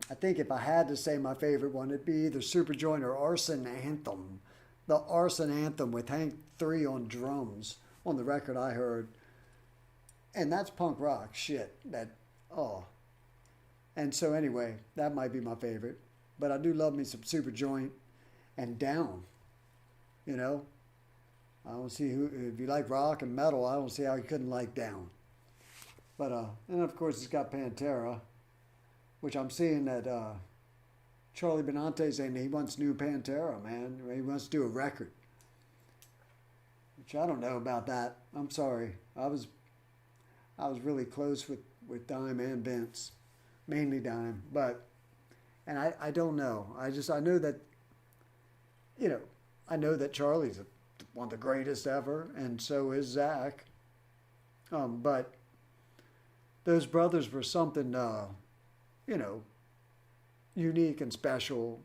A: I think if I had to say my favorite one, it'd be either Superjoint or Arson Anthem. The Arson Anthem with Hank 3 on drums on the record I heard. And that's punk rock shit. And so anyway, that might be my favorite. But I do love me some Superjoint and Down. I don't see if you like rock and metal, I don't see how you couldn't like Down. But, and of course it's got Pantera, which I'm seeing that Charlie Benante's saying he wants new Pantera, man. He wants to do a record. Which I don't know about that. I'm sorry. I was really close with Dime and Vince. Mainly Dime. And I don't know. I know that, I know that Charlie's one of the greatest ever, and so is Zach. But those brothers were something, unique and special,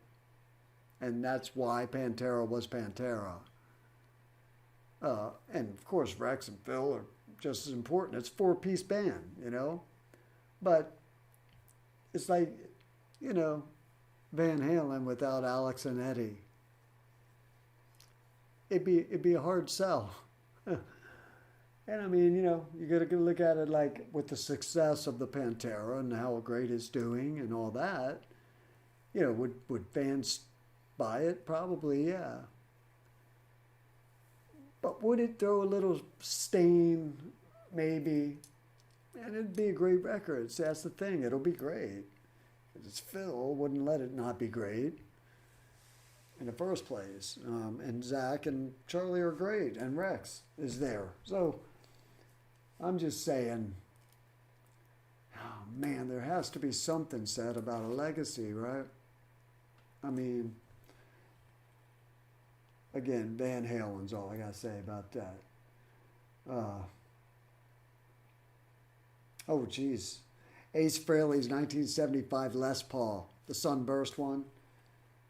A: and that's why Pantera was Pantera. And of course, Rex and Phil are just as important. It's a 4-piece band, But it's like, Van Halen without Alex and Eddie. It'd be a hard sell. And I mean, you got to look at it like with the success of the Pantera and how great it's doing and all that. Would fans buy it? Probably, yeah. But would it throw a little stain? Maybe. And it'd be a great record. So that's the thing. It'll be great. It's Phil wouldn't let it not be great in the first place. And Zach and Charlie are great, and Rex is there. So I'm just saying, oh man, there has to be something said about a legacy, right? I mean, again, Van Halen's all I got to say about that. Oh, geez. Ace Frehley's 1975 Les Paul, the Sunburst one,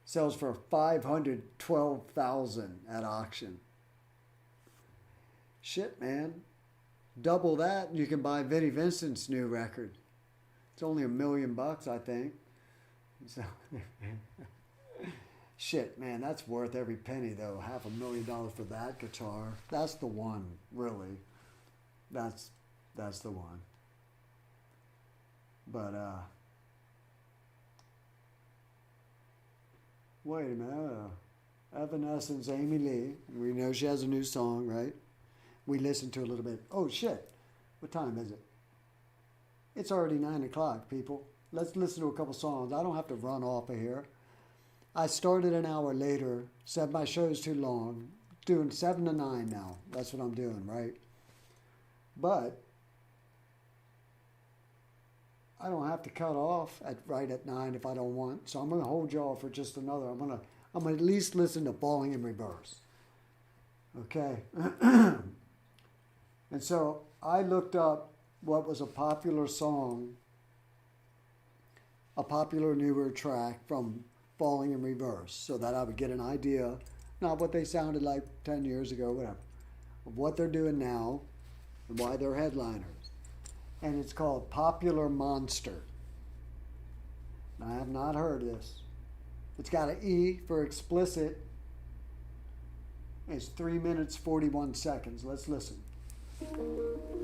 A: sells for $512,000 at auction. Shit, man. Double that and you can buy Vinnie Vincent's new record. It's only $1 million, I think. So, shit, man, that's worth every penny, though. $500,000 for that guitar. That's the one, really. That's the one. But, wait a minute. Evanescence, Amy Lee. We know she has a new song, right? We listened to a little bit. Oh, shit. What time is it? It's already 9 o'clock, people. Let's listen to a couple songs. I don't have to run off of here. I started an hour later. Said my show's too long. Doing 7 to 9 now. That's what I'm doing, right? But I don't have to cut off right at 9 if I don't want. So I'm going to hold y'all for just another. I'm going to at least listen to Falling in Reverse. Okay. And so I looked up what was a popular song, a popular newer track from Falling in Reverse, so that I would get an idea, not what they sounded like 10 years ago, whatever, of what they're doing now and why they're headliners. And it's called Popular Monster. I have not heard this. It's got an E for explicit. It's 3 minutes 41 seconds. Let's listen.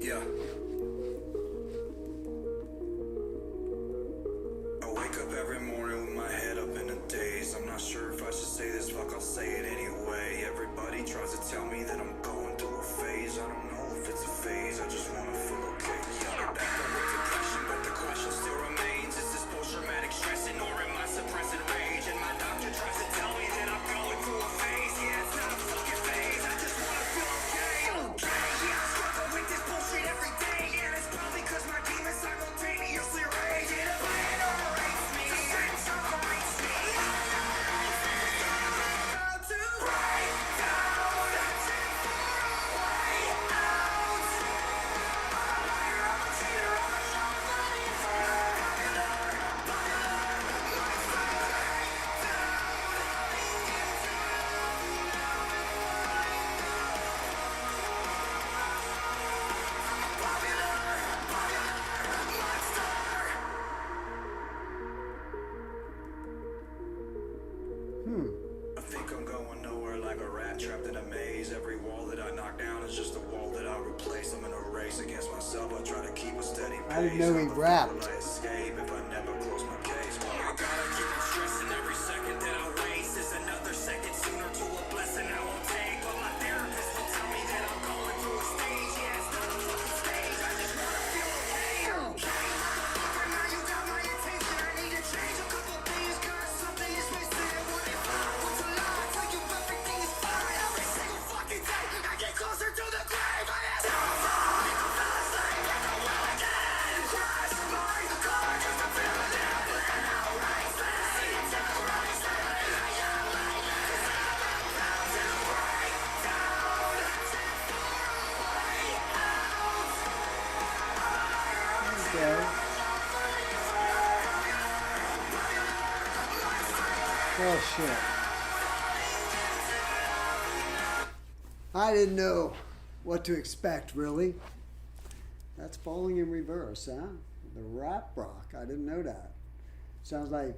C: Yeah. I wake up every morning with my head up in a daze. I'm not sure if I should say this, fuck, I'll say it anyway. Everybody tries to tell me that I'm going through a phase. I don't know if it's a phase, I just wanna feel okay. Yeah, I'm back up with depression, but the question still remains. Is this post-traumatic stressing or am I suppressing rage? And my doctor tries to tell me that I'm going through a phase. Yeah, it's not a fucking phase, I just wanna feel okay. Okay, yeah, I struggle with this bullshit every day. And it's probably cause my demons simultaneously rage. It obliterates me, the same separates me. How to break down, searching for a way out. I'm a liar, I'm a cheater, I'm a somebody for popular lifestyle. Break down, falling into love now and running popular monster. I think I'm going nowhere like a rat trapped in a maze. Every wall that I knock down is just a wall that I replace. I'm in a race against myself. I try to keep a steady pace.
A: I didn't know he
C: How the fuck
A: rapped.
C: will I escape if I never close my case? Well, I gotta keep on stressing. Every second that I waste is another second sooner to a blessing I won't take. But my therapist will tell me that I'm going through a stage. Yeah, it's not a fucking stage. I just wanna feel okay. Okay, motherfucker, now you got my attention. I need to change a couple things, cause something is missing. What if I was to lie? I tell you everything is fine. Every single fucking day, I get closer to the grave. I have no time. I fell asleep like a will again. Crash my car just to feel it down. But now right there, it's a right there. I am like this. I'm about to break down. Searching for a way out.
A: Okay. Oh shit. I didn't know what to expect, really. That's Falling in Reverse, huh? The rap rock. I didn't know that. Sounds like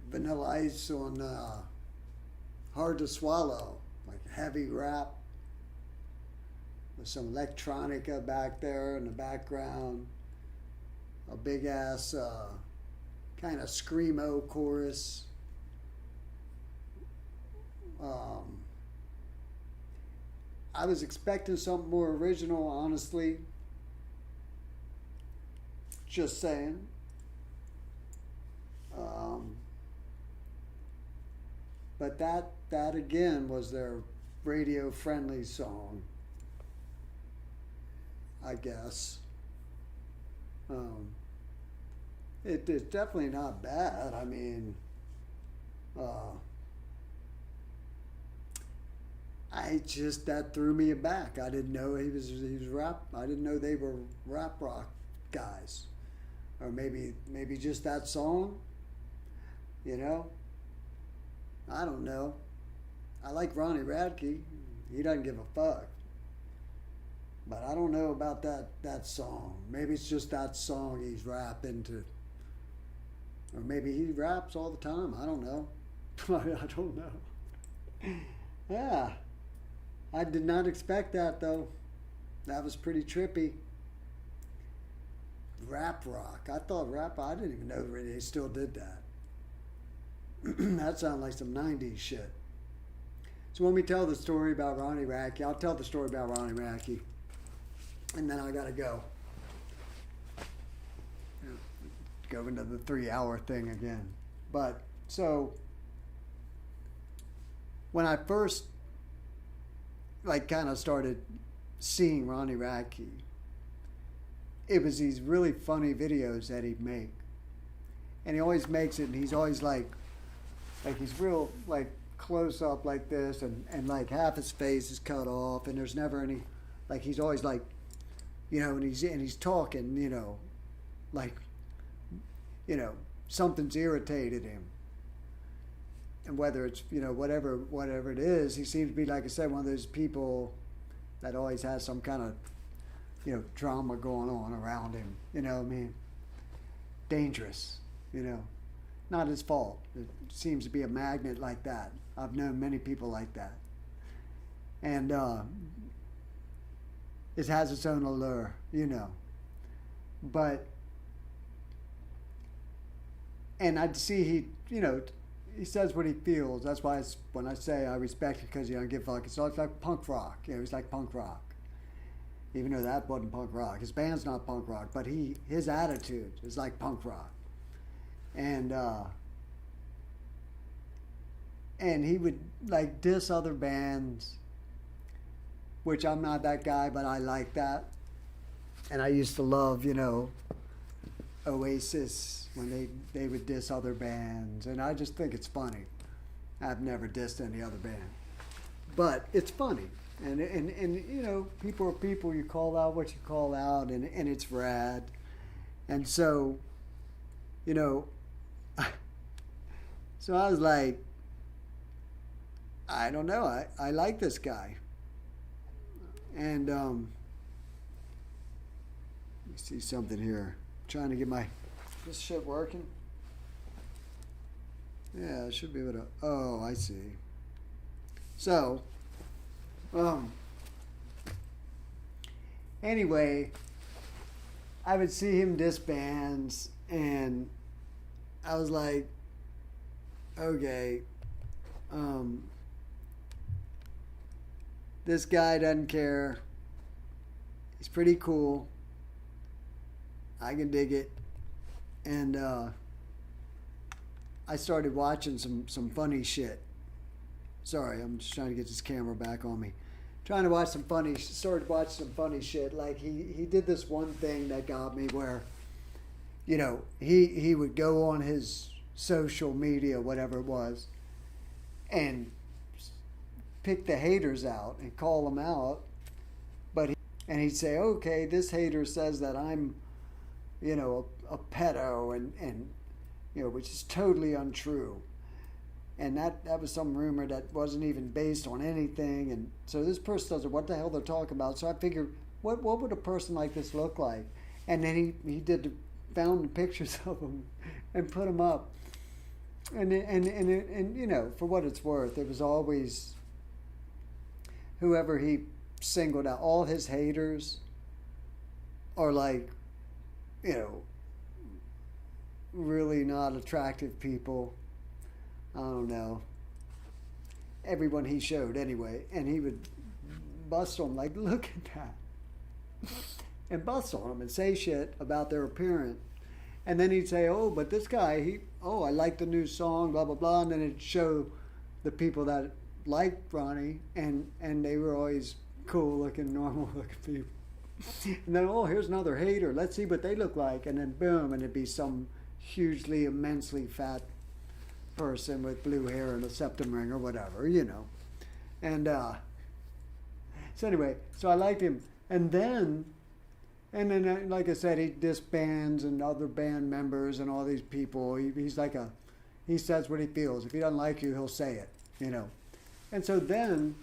A: Vanilla Ice on Hard to Swallow. Like heavy rap with some electronica back there in the background. A big ass kind of screamo chorus. I was expecting something more original, honestly. Just saying. But that again was their radio friendly song, I guess. It's definitely not bad. I mean, that threw me aback. I didn't know he was rap. I didn't know they were rap rock guys, or maybe just that song. You know, I don't know. I like Ronnie Radke. He doesn't give a fuck. But I don't know about that song. Maybe it's just that song he's rapping to. Or maybe he raps all the time. I don't know. I don't know. Yeah. I did not expect that, though. That was pretty trippy. Rap rock. I thought I didn't even know they still did that. That sounded like some 90s shit. So when we tell the story about Ronnie Radke, I'll tell the story about Ronnie Radke. And then I gotta go. Go into the 3-hour thing again. But, so, when I first, kind of started seeing Ronnie Radke, it was these really funny videos that he'd make. And he always makes it, and he's always like he's real, close up like this, and half his face is cut off, and there's never any, he's always and he's talking, something's irritated him. And whether it's, whatever it is, he seems to be, like I said, one of those people that always has some kind of, drama going on around him. You know what I mean? Dangerous, not his fault. It seems to be a magnet like that. I've known many people like that. And it has its own allure, you know. But, and I'd see he, you know, he says what he feels. That's why when I say I respect it because you don't give a fuck, it's like punk rock. You know, he's like punk rock. Even though that wasn't punk rock. His band's not punk rock, but his attitude is like punk rock. And he would like diss other bands, which I'm not that guy, but I like that. And I used to love, you know, Oasis when they would diss other bands, and I just think it's funny. I've never dissed any other band, but it's funny. And you know, people are people. You call out what you call out, and it's rad. And so, you know, so I was like, I don't know. I like this guy. And let me see something here. I'm trying to get this shit working. Yeah, I should be able to. Oh, I see. So, anyway, I would see him diss bands, and I was like, okay, this guy doesn't care. He's pretty cool. I can dig it. And I started watching some funny shit. Sorry, I'm just trying to get this camera back on me. Started watching some funny shit. Like he did this one thing that got me where, you know, he would go on his social media, whatever it was, and pick the haters out and call them out. And he'd say, okay, this hater says that I'm, you know, a pedo, and you know, which is totally untrue. And that was some rumor that wasn't even based on anything. And so this person doesn't know what the hell they're talking about. So I figured, what would a person like this look like? And then he found pictures of him and put them up. And you know, for what it's worth, it was always whoever he singled out. All his haters are like, you know, really not attractive people. I don't know. Everyone he showed anyway, and he would bust on them, like, look at that, and bust on them and say shit about their appearance. And then he'd say, oh, but this guy, I like the new song, blah blah blah, and then it'd show the people that liked Ronnie, and they were always cool looking, normal looking people. And then, oh, here's another hater. Let's see what they look like. And then boom, and it'd be some hugely, immensely fat person with blue hair and a septum ring or whatever, you know. And so anyway, so I liked him. And then, like I said, he dissed bands and other band members and all these people. He's like he says what he feels. If he doesn't like you, he'll say it, you know. And so then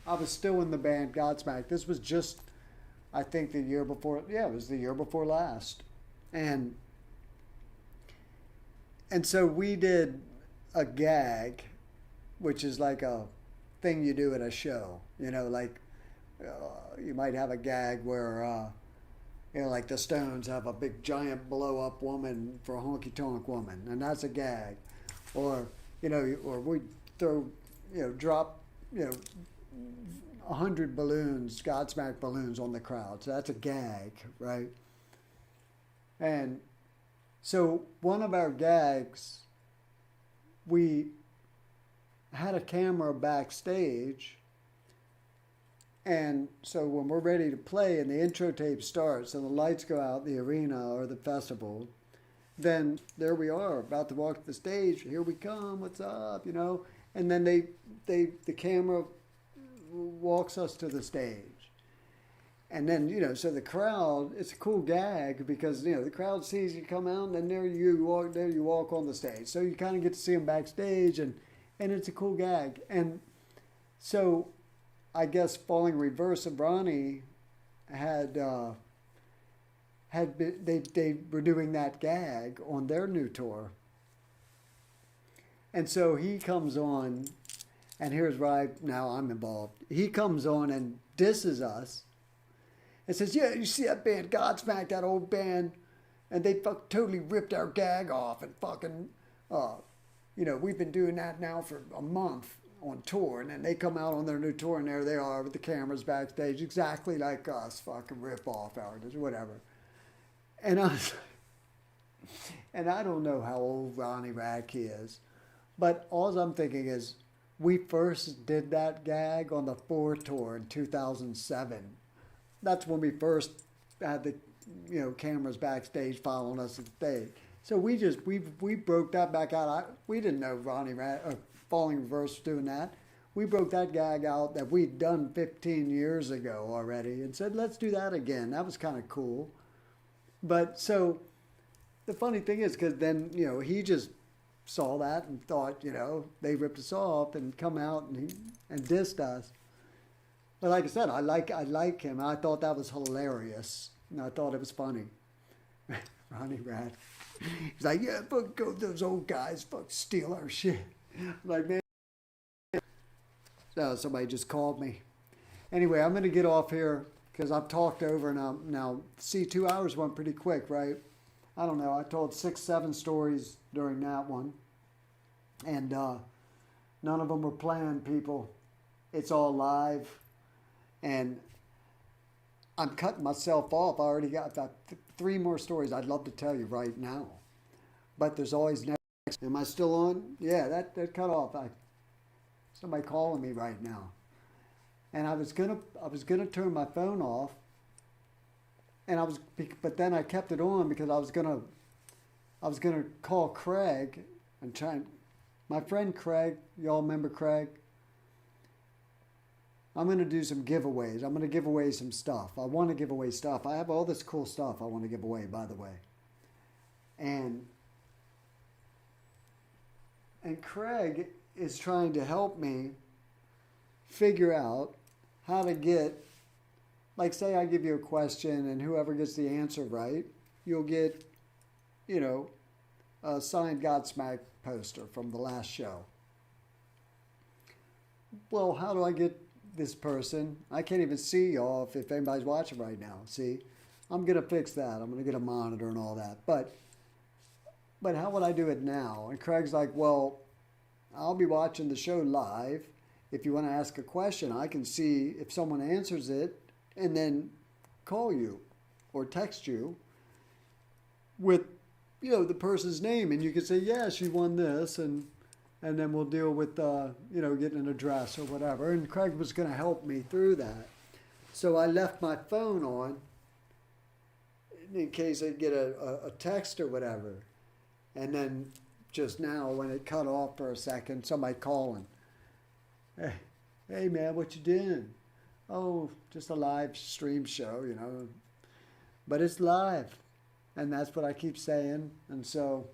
A: I was still in the band Godsmack. This was just, I think, the year before. Yeah, it was the year before last. And so we did a gag, which is like a thing you do at a show. You know, like you might have a gag where, you know, like the Stones have a big giant blow up woman for a honky tonk woman, and that's a gag. Or, you know, or we throw, you know, drop, you know, 100 balloons, Godsmack balloons on the crowd. So that's a gag, right? And so one of our gags, we had a camera backstage, and so when we're ready to play and the intro tape starts and the lights go out in the arena or the festival, then there we are, about to walk to the stage. Here we come, what's up, you know? And then the camera walks us to the stage. And then, you know, so the crowd, it's a cool gag because, you know, the crowd sees you come out, and then there you walk on the stage. So you kind of get to see them backstage, and it's a cool gag. And so I guess Falling Reverse of Ronnie had been, they were doing that gag on their new tour. And so he comes on, and here's where now I'm involved. He comes on and disses us and says, yeah, you see that band Godsmack, that old band, and they totally ripped our gag off and fucking, we've been doing that now for a month on tour, and then they come out on their new tour, and there they are with the cameras backstage, exactly like us, fucking rip-off artists, whatever. And I don't know how old Ronnie Radke is, but all I'm thinking is we first did that gag on the 4 tour in 2007. That's when we first had the cameras backstage following us at the stage. So we broke that back out. We didn't know Falling Reverse was doing that. We broke that gag out that we'd done 15 years ago already and said, let's do that again. That was kind of cool. But so the funny thing is, because then, he just saw that and thought, they ripped us off and come out and dissed us. But like I said, I like him. I thought that was hilarious. And I thought it was funny. Ronnie Rad. He's like, yeah, fuck, go those old guys, fuck, steal our shit. I'm like, man. So somebody just called me. Anyway, I'm going to get off here because I've talked over now. See, 2 hours went pretty quick, right? I don't know. I told 6, 7 stories during that one. And none of them were planned, people. It's all live. And I'm cutting myself off. I already got about 3 more stories I'd love to tell you right now. But there's always next. Am I still on? Yeah, that cut off. Somebody calling me right now. And I was gonna turn my phone off. And but then I kept it on because I was gonna call Craig and my friend Craig, y'all remember Craig? I'm going to do some giveaways. I'm going to give away some stuff. I want to give away stuff. I have all this cool stuff I want to give away, by the way. And Craig is trying to help me figure out how to get, like say I give you a question and whoever gets the answer right, you'll get, a signed Godsmack poster from the last show. Well, how do I get this person? I can't even see y'all if anybody's watching right now. See, I'm going to fix that. I'm going to get a monitor and all that. But how would I do it now? And Craig's like, well, I'll be watching the show live. If you want to ask a question, I can see if someone answers it and then call you or text you with, the person's name. And you can say, yeah, she won this. And then we'll deal with, getting an address or whatever. And Craig was going to help me through that. So I left my phone on in case I'd get a text or whatever. And then just now when it cut off for a second, somebody calling. Hey man, what you doing? Oh, just a live stream show, But it's live. And that's what I keep saying. And so,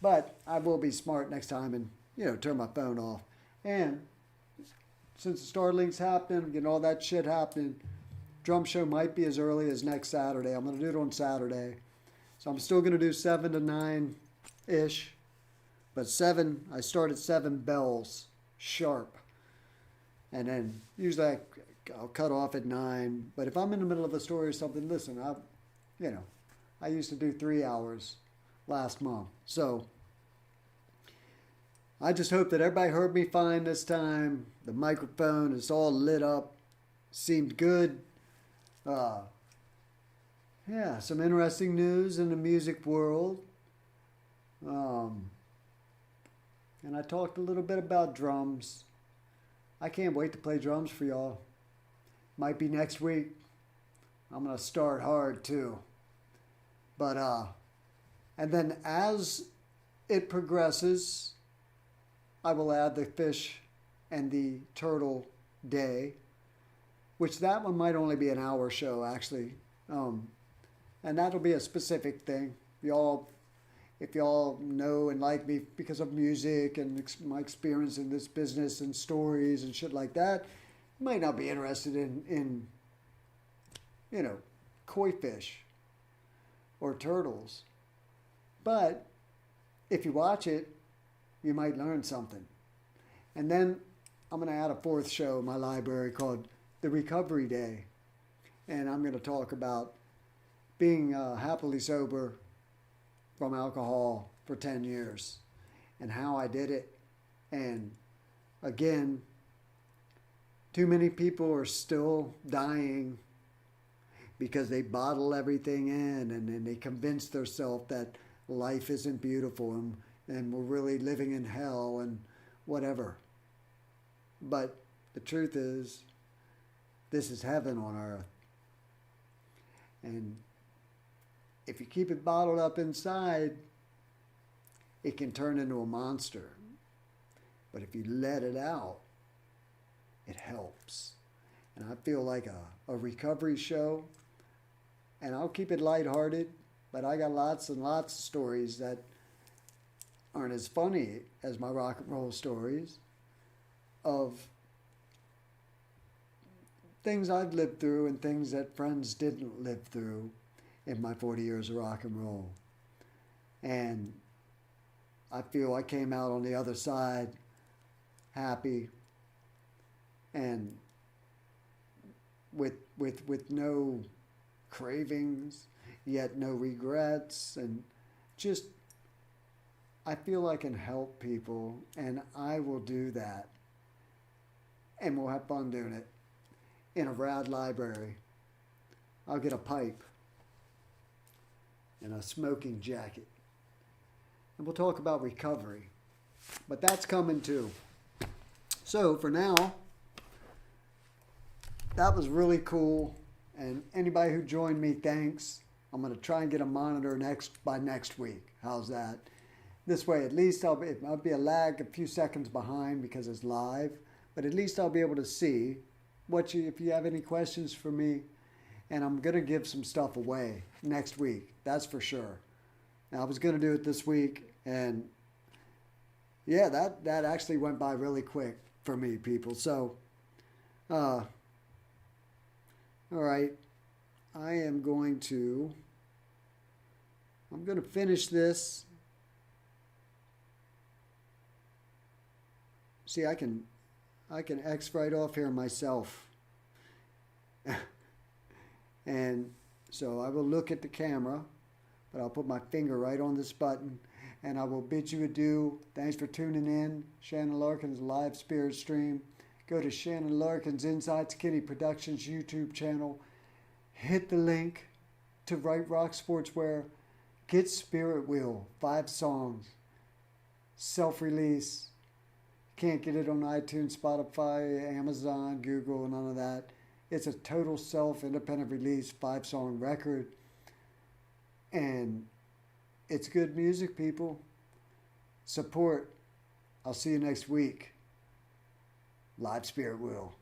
A: but I will be smart next time and, turn my phone off. And since the Starlink's happening, getting all that shit happening, drum show might be as early as next Saturday. I'm going to do it on Saturday. So I'm still going to do 7 to 9-ish. But I start at 7 bells sharp. And then usually I'll cut off at 9. But if I'm in the middle of a story or something, listen, I used to do 3 hours last month. So I just hope that everybody heard me fine this time. The microphone is all lit up. Seemed good. Some interesting news in the music world. And I talked a little bit about drums. I can't wait to play drums for y'all. Might be next week. I'm going to start hard too. But, and then as it progresses, I will add the fish and the turtle day, which that one might only be an hour show actually. And that'll be a specific thing. If y'all know and like me because of music and my experience in this business and stories and shit like that, you might not be interested in koi fish or turtles. But if you watch it you might learn something. And then I'm going to add a fourth show in my library called The Recovery Day. And I'm going to talk about being happily sober from alcohol for 10 years and how I did it. And again, too many people are still dying because they bottle everything in and they convince themselves that life isn't beautiful and we're really living in hell and whatever. But the truth is, this is heaven on earth. And if you keep it bottled up inside, it can turn into a monster. But if you let it out, it helps. And I feel like a recovery show, and I'll keep it lighthearted, but I got lots and lots of stories that aren't as funny as my rock and roll stories of things I've lived through and things that friends didn't live through in my 40 years of rock and roll. And I feel I came out on the other side happy and with no cravings, yet no regrets, and just I feel I can help people, and I will do that. And we'll have fun doing it in a rad library. I'll get a pipe and a smoking jacket. And we'll talk about recovery. But that's coming too. So for now, that was really cool. And anybody who joined me, thanks. I'm going to try and get a monitor by next week. How's that? This way, at least I'll be a lag, a few seconds behind because it's live. But at least I'll be able to see if you have any questions for me. And I'm going to give some stuff away next week. That's for sure. Now, I was going to do it this week. And yeah, that actually went by really quick for me, people. So, all right. I'm going to finish this. See, I can X right off here myself. And so I will look at the camera, but I'll put my finger right on this button, and I will bid you adieu. Thanks for tuning in. Shannon Larkin's live spirit stream. Go to Shannon Larkin's Inside Skinny Productions YouTube channel. Hit the link to Right Rock Sportswear. Get Spirit Wheel, 5 songs. Self-release. Can't get it on iTunes, Spotify, Amazon, Google, none of that. It's a total self-independent release, 5-song record. And it's good music, people. Support. I'll see you next week. Live Spirit Wheel.